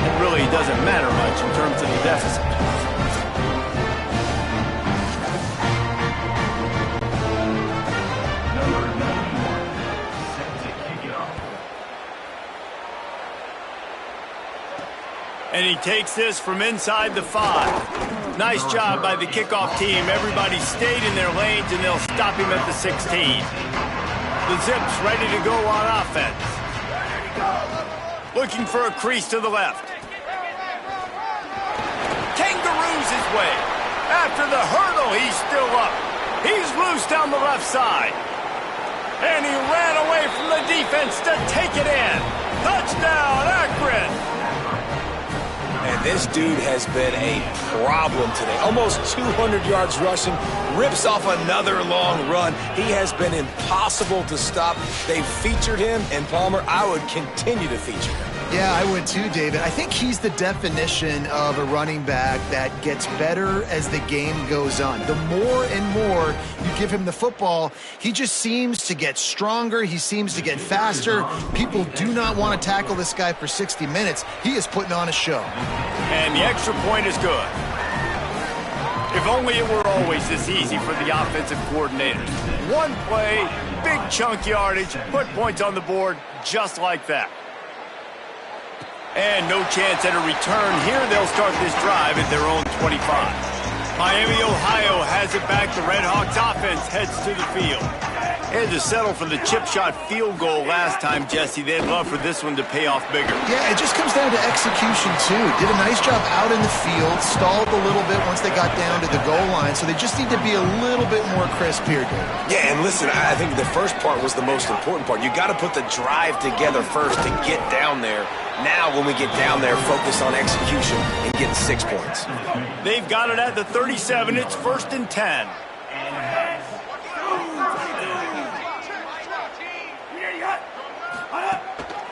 it really doesn't matter much in terms of the deficit. And he takes this from inside the 5. Nice job by the kickoff team. Everybody stayed in their lanes, and they'll stop him at the 16. The Zips ready to go on offense. Looking for a crease to the left. Kangaroos his way. After the hurdle, he's still up. He's loose down the left side. And he ran away from the defense to take it in. Touchdown, Akron. And this dude has been a problem today. Almost 200 yards rushing, rips off another long run. He has been impossible to stop. They've featured him, and Palmer, I would continue to feature him. Yeah, I would too, David. I think he's the definition of a running back that gets better as the game goes on. The more and more you give him the football, he just seems to get stronger. He seems to get faster. People do not want to tackle this guy for 60 minutes. He is putting on a show. And the extra point is good. If only it were always this easy for the offensive coordinators. One play, big chunk yardage, put points on the board just like that. And no chance at a return here. They'll start this drive at their own 25. Miami, Ohio has it back. The Redhawks offense heads to the field. They had to settle for the chip shot field goal last time, Jesse. They'd love for this one to pay off bigger. Yeah, it just comes down to execution, too. Did a nice job out in the field, stalled a little bit once they got down to the goal line, so they just need to be a little bit more crisp here, David. Yeah, and listen, I think the first part was the most important part. You got to put the drive together first to get down there. Now, when we get down there, focus on execution and getting 6 points. They've got it at the 37. It's 1st and 10.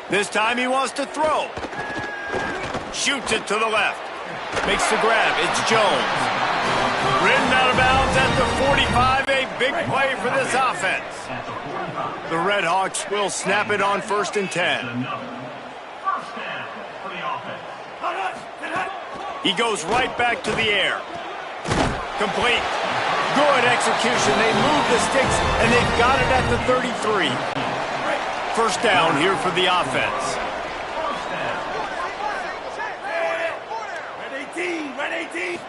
This time he wants to throw. Shoots it to the left. Makes the grab. It's Jones. Ridden out of bounds at the 45. A big play for this offense. The Redhawks will snap it on 1st and 10. He goes right back to the air. Complete. Good execution. They move the sticks, and they've got it at the 33. 1st down here for the offense. Red 18.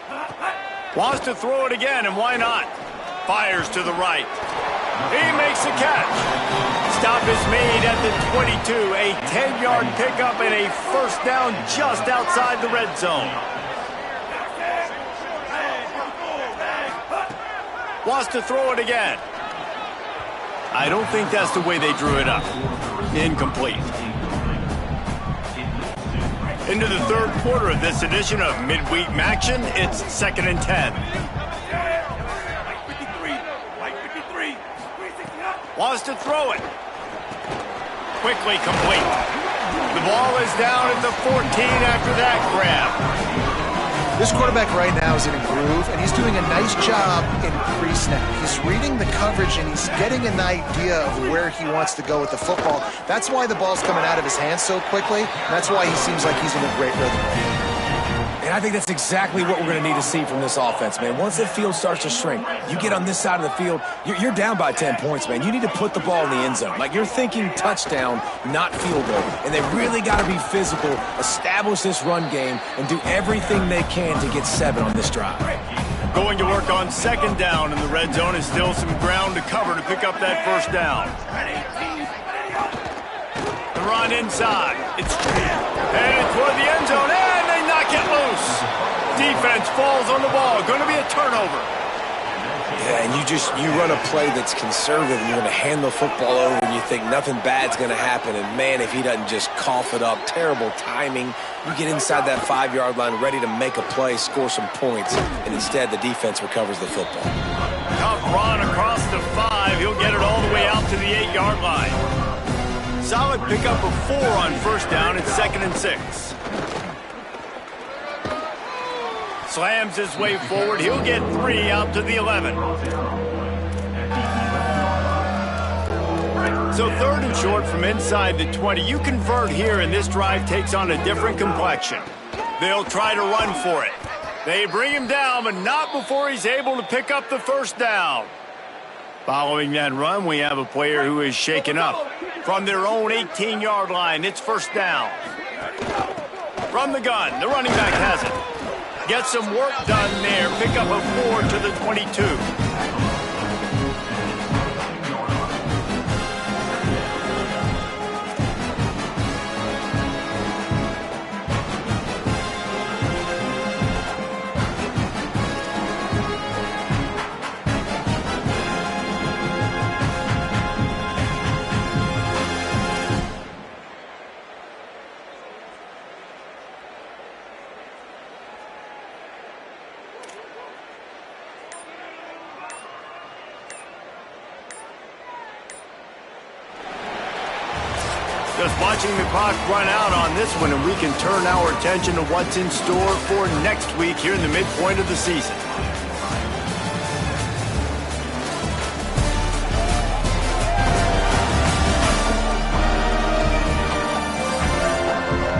Wants to throw it again, and why not? Fires to the right. He makes the catch. Stop is made at the 22. A 10-yard pickup and a 1st down just outside the red zone. Wants to throw it again. I don't think that's the way they drew it up. Incomplete. Into the 3rd quarter of this edition of Midweek Maction, it's 2nd and 10. Wants to throw it. Quickly complete. The ball is down at the 14 after that grab. This quarterback right now is in a groove, and he's doing a nice job in pre-snap. He's reading the coverage, and he's getting an idea of where he wants to go with the football. That's why the ball's coming out of his hands so quickly. That's why he seems like he's in a great rhythm right now. And I think that's exactly what we're going to need to see from this offense, man. Once the field starts to shrink, you get on this side of the field, you're down by 10 points, man. You need to put the ball in the end zone. Like, you're thinking touchdown, not field goal. And they really got to be physical, establish this run game, and do everything they can to get 7 on this drive. Going to work on second down in the red zone is still some ground to cover to pick up that first down. The run inside. It's headed toward the end zone, and they knock it loose. Defense falls on the ball. Going to be a turnover. Yeah, and you run a play that's conservative, and you're going to hand the football over, and you think nothing bad's going to happen. And, man, if he doesn't just cough it up, terrible timing. You get inside that 5-yard line ready to make a play, score some points, and instead the defense recovers the football. Tough run across the 5. He'll get it all the way out to the 8-yard line. Solid pickup of 4 on first down. It's 2nd and 6. Slams his way forward. He'll get 3 out to the 11. So 3rd and short from inside the 20. You convert here, and this drive takes on a different complexion. They'll try to run for it. They bring him down, but not before he's able to pick up the first down. Following that run, we have a player who is shaken up. From their own 18-yard line, it's first down. From the gun, the running back has it. Get some work done there. Pick up a 4 to the 22. Just watching the clock run out on this one, and we can turn our attention to what's in store for next week here in the midpoint of the season.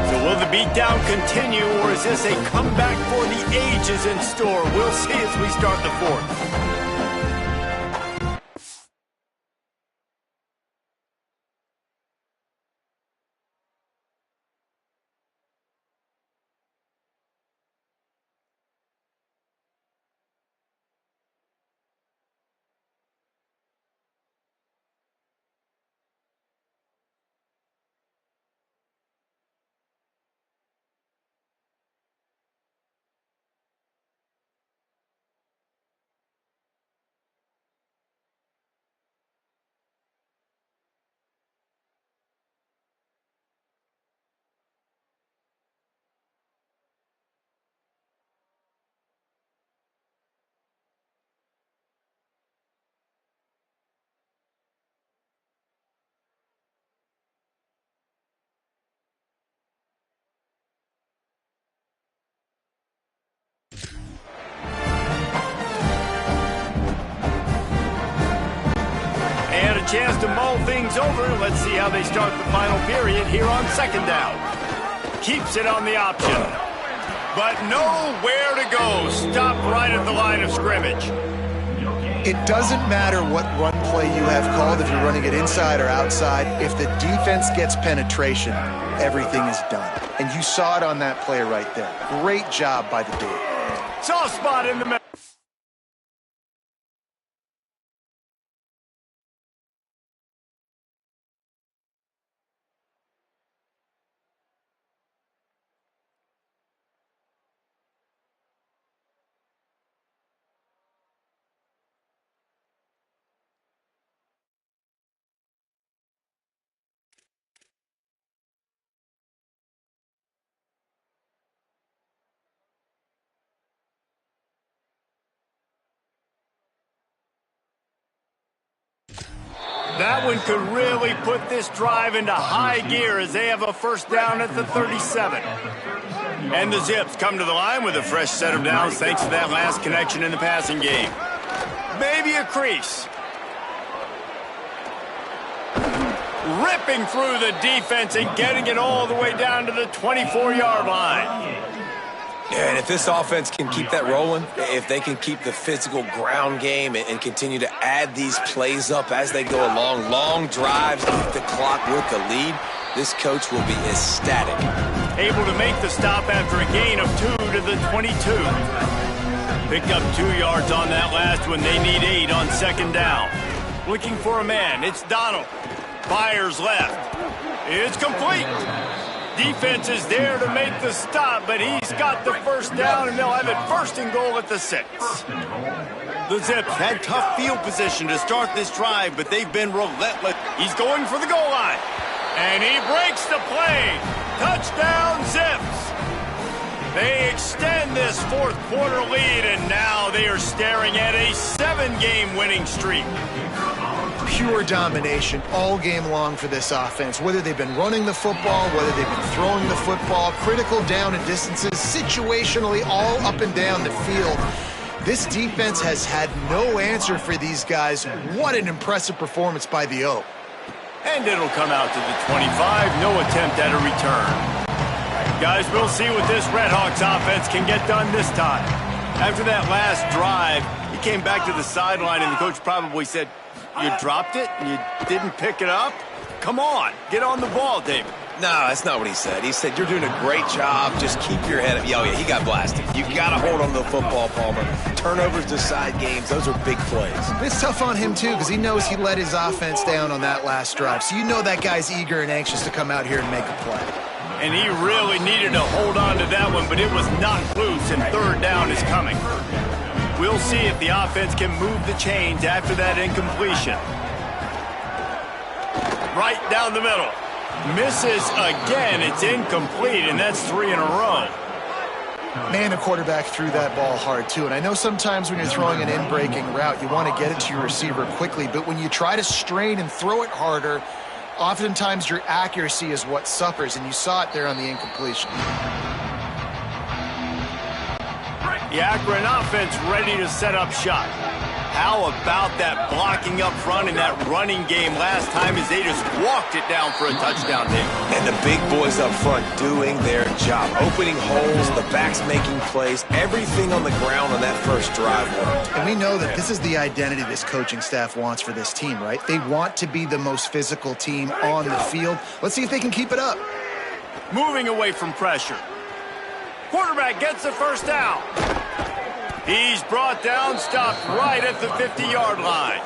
So will the beatdown continue, or is this a comeback for the ages in store? We'll see as we start the 4th. Chance to mull things over. Let's see how they start the final period here on second down. Keeps it on the option, but nowhere to go. Stop right at the line of scrimmage. It doesn't matter what run play you have called, if you're running it inside or outside. If the defense gets penetration, everything is done. And you saw it on that play right there. Great job by the D. Soft spot in the middle. That one could really put this drive into high gear as they have a first down at the 37. And the Zips come to the line with a fresh set of downs thanks to that last connection in the passing game. Maybe a crease. Ripping through the defense and getting it all the way down to the 24-yard line. Yeah, and if this offense can keep that rolling, if they can keep the physical ground game and continue to add these plays up as they go along, long drives, keep the clock with the lead, this coach will be ecstatic. Able to make the stop after a gain of 2 to the 22. Picked up 2 yards on that last one. They need 8 on second down. Looking for a man. It's Donald. Fires left. It's complete. Defense is there to make the stop, but he's got the first down, and they'll have it first and goal at the 6. The Zips had tough field position to start this drive, but they've been relentless. He's going for the goal line, and he breaks the play. Touchdown, Zips. They extend this fourth quarter lead, and now they are staring at a 7-game winning streak. Pure domination all game long for this offense. Whether they've been running the football, whether they've been throwing the football, critical down and distances, situationally all up and down the field. This defense has had no answer for these guys. What an impressive performance by the O. And it'll come out to the 25. No attempt at a return. Guys, we'll see what this Redhawks offense can get done this time. After that last drive, he came back to the sideline, and the coach probably said, "You dropped it and you didn't pick it up? Come on, get on the ball, David." No, that's not what he said. He said, "You're doing a great job. Just keep your head up." Oh, yeah, he got blasted. You got to hold on to the football, Palmer. Turnovers decide games. Those are big plays. It's tough on him, too, because he knows he let his offense down on that last drive. So you know that guy's eager and anxious to come out here and make a play. And he really needed to hold on to that one, but it was knocked loose, and third down is coming. We'll see if the offense can move the chains after that incompletion. Right down the middle. Misses again. It's incomplete, and that's 3 in a row. Man, the quarterback threw that ball hard, too. And I know sometimes when you're throwing an in-breaking route, you want to get it to your receiver quickly. But when you try to strain and throw it harder, oftentimes your accuracy is what suffers, and you saw it there on the incompletion. The Akron offense ready to set up shop. How about that blocking up front in that running game last time as they just walked it down for a touchdown there. And the big boys up front doing their job. Opening holes, the backs making plays, everything on the ground on that first drive worked. And we know that this is the identity this coaching staff wants for this team, right? They want to be the most physical team on the field. Let's see if they can keep it up. Moving away from pressure. Quarterback gets the first down. He's brought down, stopped right at the 50-yard line.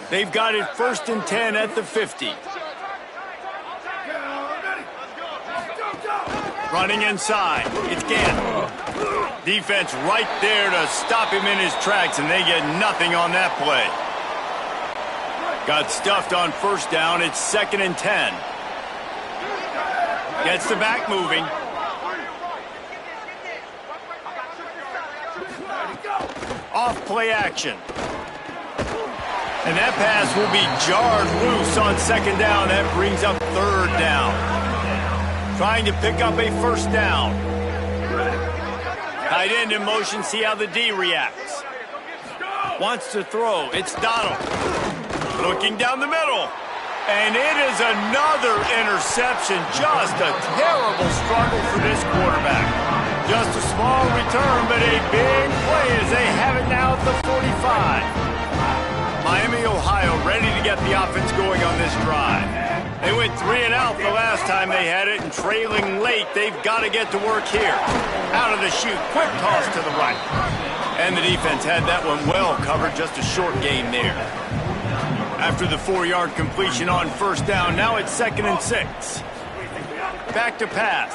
They've got it 1st and 10 at the 50. Running inside. It's Gantt. Defense right there to stop him in his tracks, and they get nothing on that play. Got stuffed on first down. It's 2nd and 10. Gets the back moving. Off play action. And that pass will be jarred loose on 2nd down. That brings up 3rd down. Trying to pick up a first down. Tight end in motion. See how the D reacts. Wants to throw. It's Donald. Looking down the middle. And it is another interception. Just a terrible struggle for this quarterback. Just a small return, but a big play as they have it now at the 45. Miami, Ohio, ready to get the offense going on this drive. They went 3 and out the last time they had it, and trailing late, they've got to get to work here. Out of the chute, quick toss to the right. And the defense had that one well covered, just a short gain there. After the 4-yard completion on first down, now it's 2nd and 6. Back to pass.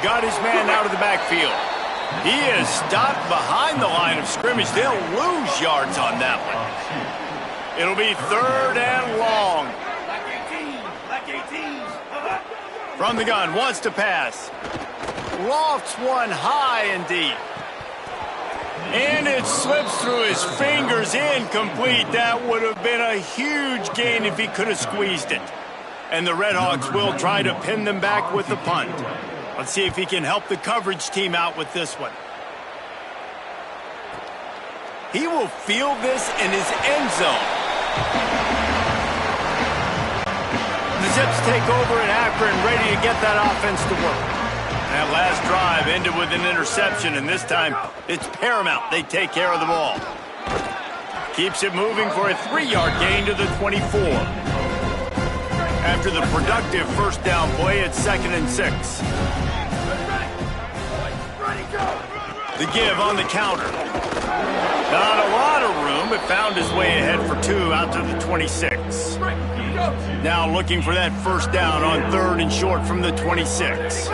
Got his man out of the backfield. He is stopped behind the line of scrimmage. They'll lose yards on that one. It'll be 3rd and long. From the gun, wants to pass. Lofts one high and deep. And it slips through his fingers, incomplete. That would have been a huge gain if he could have squeezed it. And the Red Hawks will try to pin them back with the punt. Let's see if he can help the coverage team out with this one. He will field this in his end zone. The Zips take over in Akron, ready to get that offense to work. That last drive ended with an interception, and this time it's paramount they take care of the ball. Keeps it moving for a 3-yard gain to the 24. After the productive first down play, it's 2nd and 6. The give on the counter. Not a lot of room, but found his way ahead for 2 out to the 26. Now looking for that first down on 3rd and short from the 26.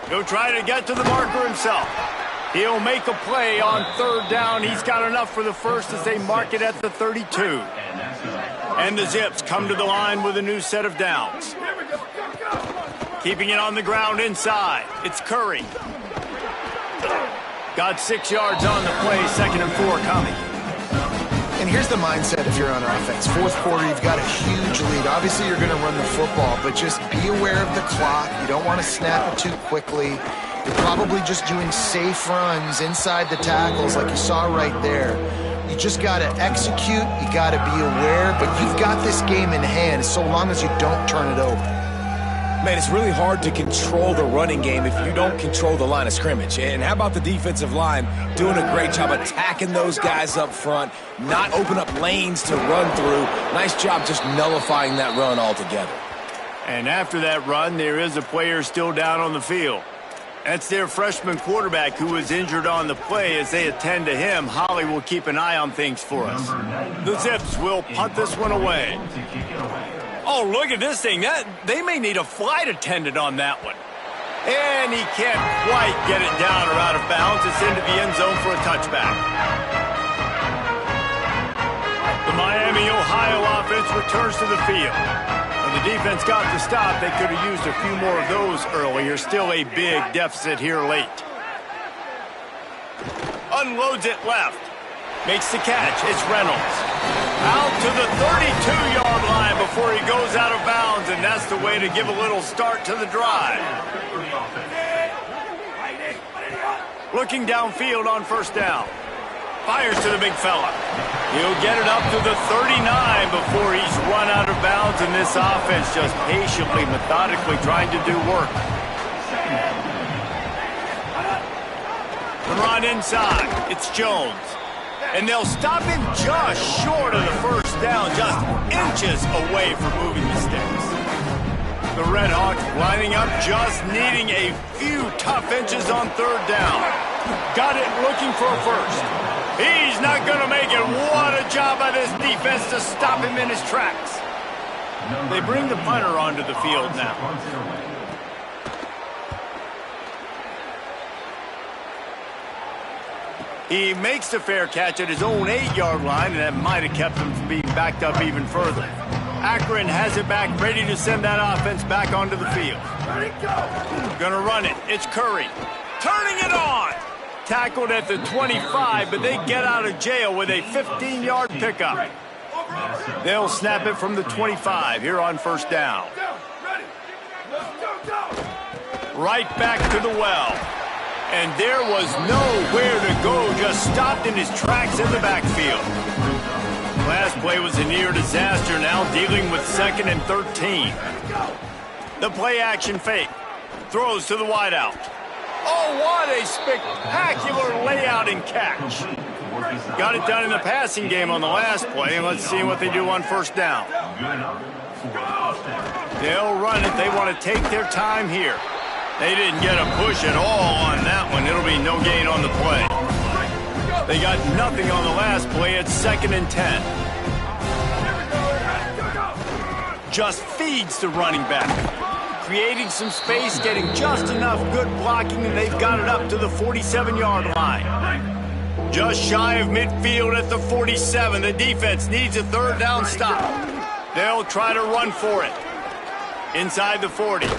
He'll try to get to the marker himself. He'll make a play on 3rd down. He's got enough for the first as they mark it at the 32. And the Zips come to the line with a new set of downs. Keeping it on the ground inside. It's Curry. Got 6 yards on the play, 2nd and 4 coming. And here's the mindset if you're on offense. 4th quarter, you've got a huge lead. Obviously, you're going to run the football, but just be aware of the clock. You don't want to snap it too quickly. You're probably just doing safe runs inside the tackles like you saw right there. You just got to execute. You got to be aware, but you've got this game in hand so long as you don't turn it over. Man, it's really hard to control the running game if you don't control the line of scrimmage. And how about the defensive line doing a great job attacking those guys up front, not open up lanes to run through. Nice job just nullifying that run altogether. And after that run, there is a player still down on the field. That's their freshman quarterback who was injured on the play. As they attend to him, Holly will keep an eye on things for us. The Zips will punt this one away. Oh, look at this thing. They may need a flight attendant on that one. And he can't quite get it down or out of bounds. It's into the end zone for a touchback. The Miami, Ohio offense returns to the field. When the defense got the stop, they could have used a few more of those earlier. Still a big deficit here late. Unloads it left. Makes the catch. It's Reynolds. Out to the 32-yard line before he goes out of bounds, and that's the way to give a little start to the drive. Looking downfield on first down. Fires to the big fella. He'll get it up to the 39 before he's run out of bounds, and this offense just patiently, methodically trying to do work. The run inside. It's Jones. And they'll stop him just short of the first down, just inches away from moving the sticks. The Red Hawks lining up, just needing a few tough inches on 3rd down. Got it looking for a first. He's not going to make it. What a job by this defense to stop him in his tracks. They bring the punter onto the field now. He makes the fair catch at his own 8-yard line, and that might have kept him from being backed up even further. Akron has it back, ready to send that offense back onto the field. Gonna run it. It's Curry. Turning it on! Tackled at the 25, but they get out of jail with a 15-yard pickup. They'll snap it from the 25 here on first down. Right back to the well. And there was nowhere to go, just stopped in his tracks in the backfield. Last play was a near disaster, now dealing with 2nd and 13. The play-action fake. Throws to the wideout. Oh, what a spectacular layout and catch. Got it done in the passing game on the last play, and let's see what they do on first down. They'll run it. They want to take their time here. They didn't get a push at all on that one. It'll be no gain on the play. They got nothing on the last play. It's 2nd and 10. Just feeds the running back. Creating some space, getting just enough good blocking, and they've got it up to the 47-yard line. Just shy of midfield at the 47. The defense needs a 3rd down stop. They'll try to run for it. Inside the 40.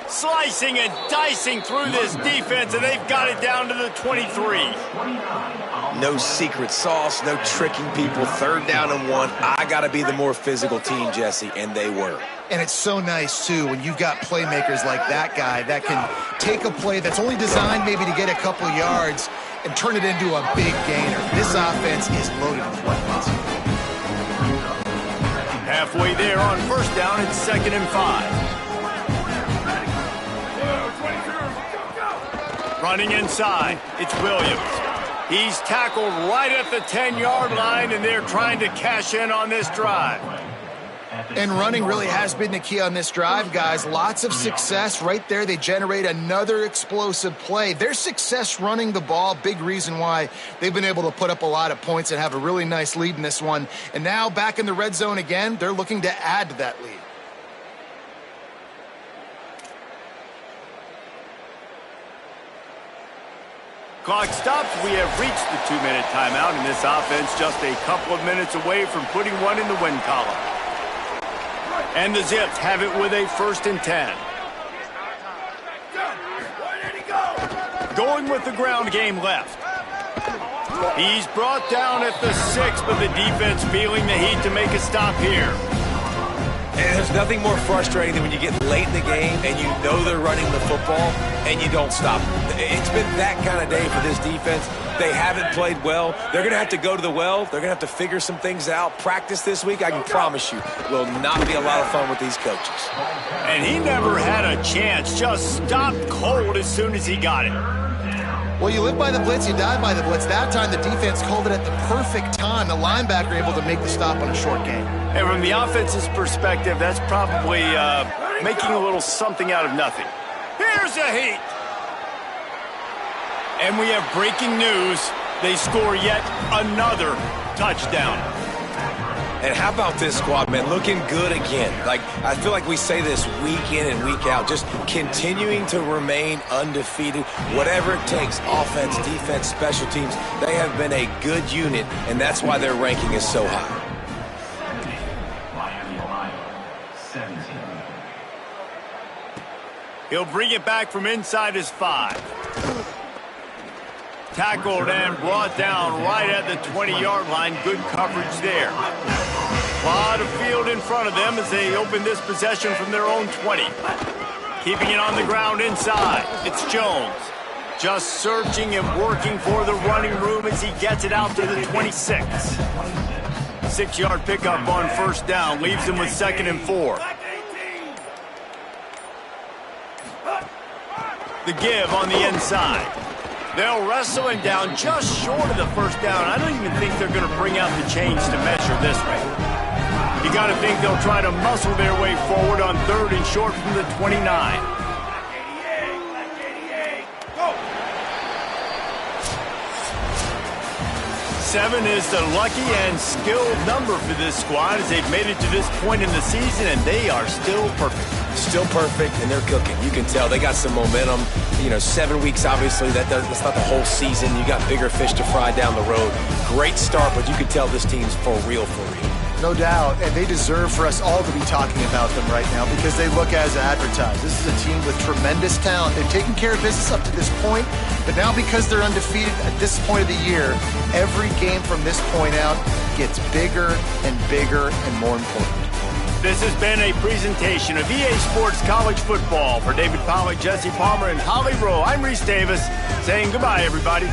Slicing and dicing through this defense, and they've got it down to the 23. No secret sauce, no tricking people. 3rd down and 1. I got to be the more physical team, Jesse, and they were. And it's so nice, too, when you've got playmakers like that guy that can take a play that's only designed maybe to get a couple yards and turn it into a big gainer. This offense is loaded with weapons. Halfway there on 1st down, it's 2nd and 5. Running inside, it's Williams. He's tackled right at the 10-yard line, and they're trying to cash in on this drive. And running really has been the key on this drive, guys. Lots of success right there. They generate another explosive play. Their success running the ball, big reason why they've been able to put up a lot of points and have a really nice lead in this one. And now back in the red zone again, they're looking to add to that lead. Clock stops. We have reached the 2-minute timeout, and this offense just a couple of minutes away from putting one in the win column. And the Zips have it with a 1st and 10. Going with the ground game left. He's brought down at the 6, but the defense feeling the heat to make a stop here. And there's nothing more frustrating than when you get late in the game and you know they're running the football and you don't stop. It's been that kind of day for this defense. They haven't played well. They're going to have to go to the well. They're going to have to figure some things out. Practice this week, I can promise you, will not be a lot of fun with these coaches. And he never had a chance. Just stopped cold as soon as he got it. Well, you live by the blitz, you die by the blitz. That time, the defense called it at the perfect time. The linebacker able to make the stop on a short game. And from the offense's perspective, that's probably making a little something out of nothing. Here's a heat. And we have breaking news. They score yet another touchdown. And how about this squad, man? Looking good again. Like, I feel like we say this week in and week out, just continuing to remain undefeated. Whatever it takes, offense, defense, special teams, they have been a good unit, and that's why their ranking is so high. Miami, Ohio, 17. He'll bring it back from inside his 5. Tackled and brought down right at the 20-yard line. Good coverage there. A lot of field in front of them as they open this possession from their own 20. Keeping it on the ground inside. It's Jones. Just searching and working for the running room as he gets it out to the 26. 6-yard pickup on 1st down. Leaves him with 2nd and 4. The give on the inside. They'll wrestle him down just short of the 1st down. I don't even think they're going to bring out the chains to measure this one. You got to think they'll try to muscle their way forward on 3rd and short from the 29. Seven is the lucky and skilled number for this squad as they've made it to this point in the season, and they are still perfect. Still perfect, and they're cooking. You can tell they got some momentum. You know, 7 weeks, obviously, that's not the whole season. You got bigger fish to fry down the road. Great start, but you can tell this team's for real, for real. No doubt, and they deserve for us all to be talking about them right now because they look as advertised. This is a team with tremendous talent. They've taken care of business up to this point, but now because they're undefeated at this point of the year, every game from this point out gets bigger and bigger and more important. This has been a presentation of EA Sports College Football. For David Pollack, Jesse Palmer, and Holly Rowe, I'm Reese Davis saying goodbye, everybody.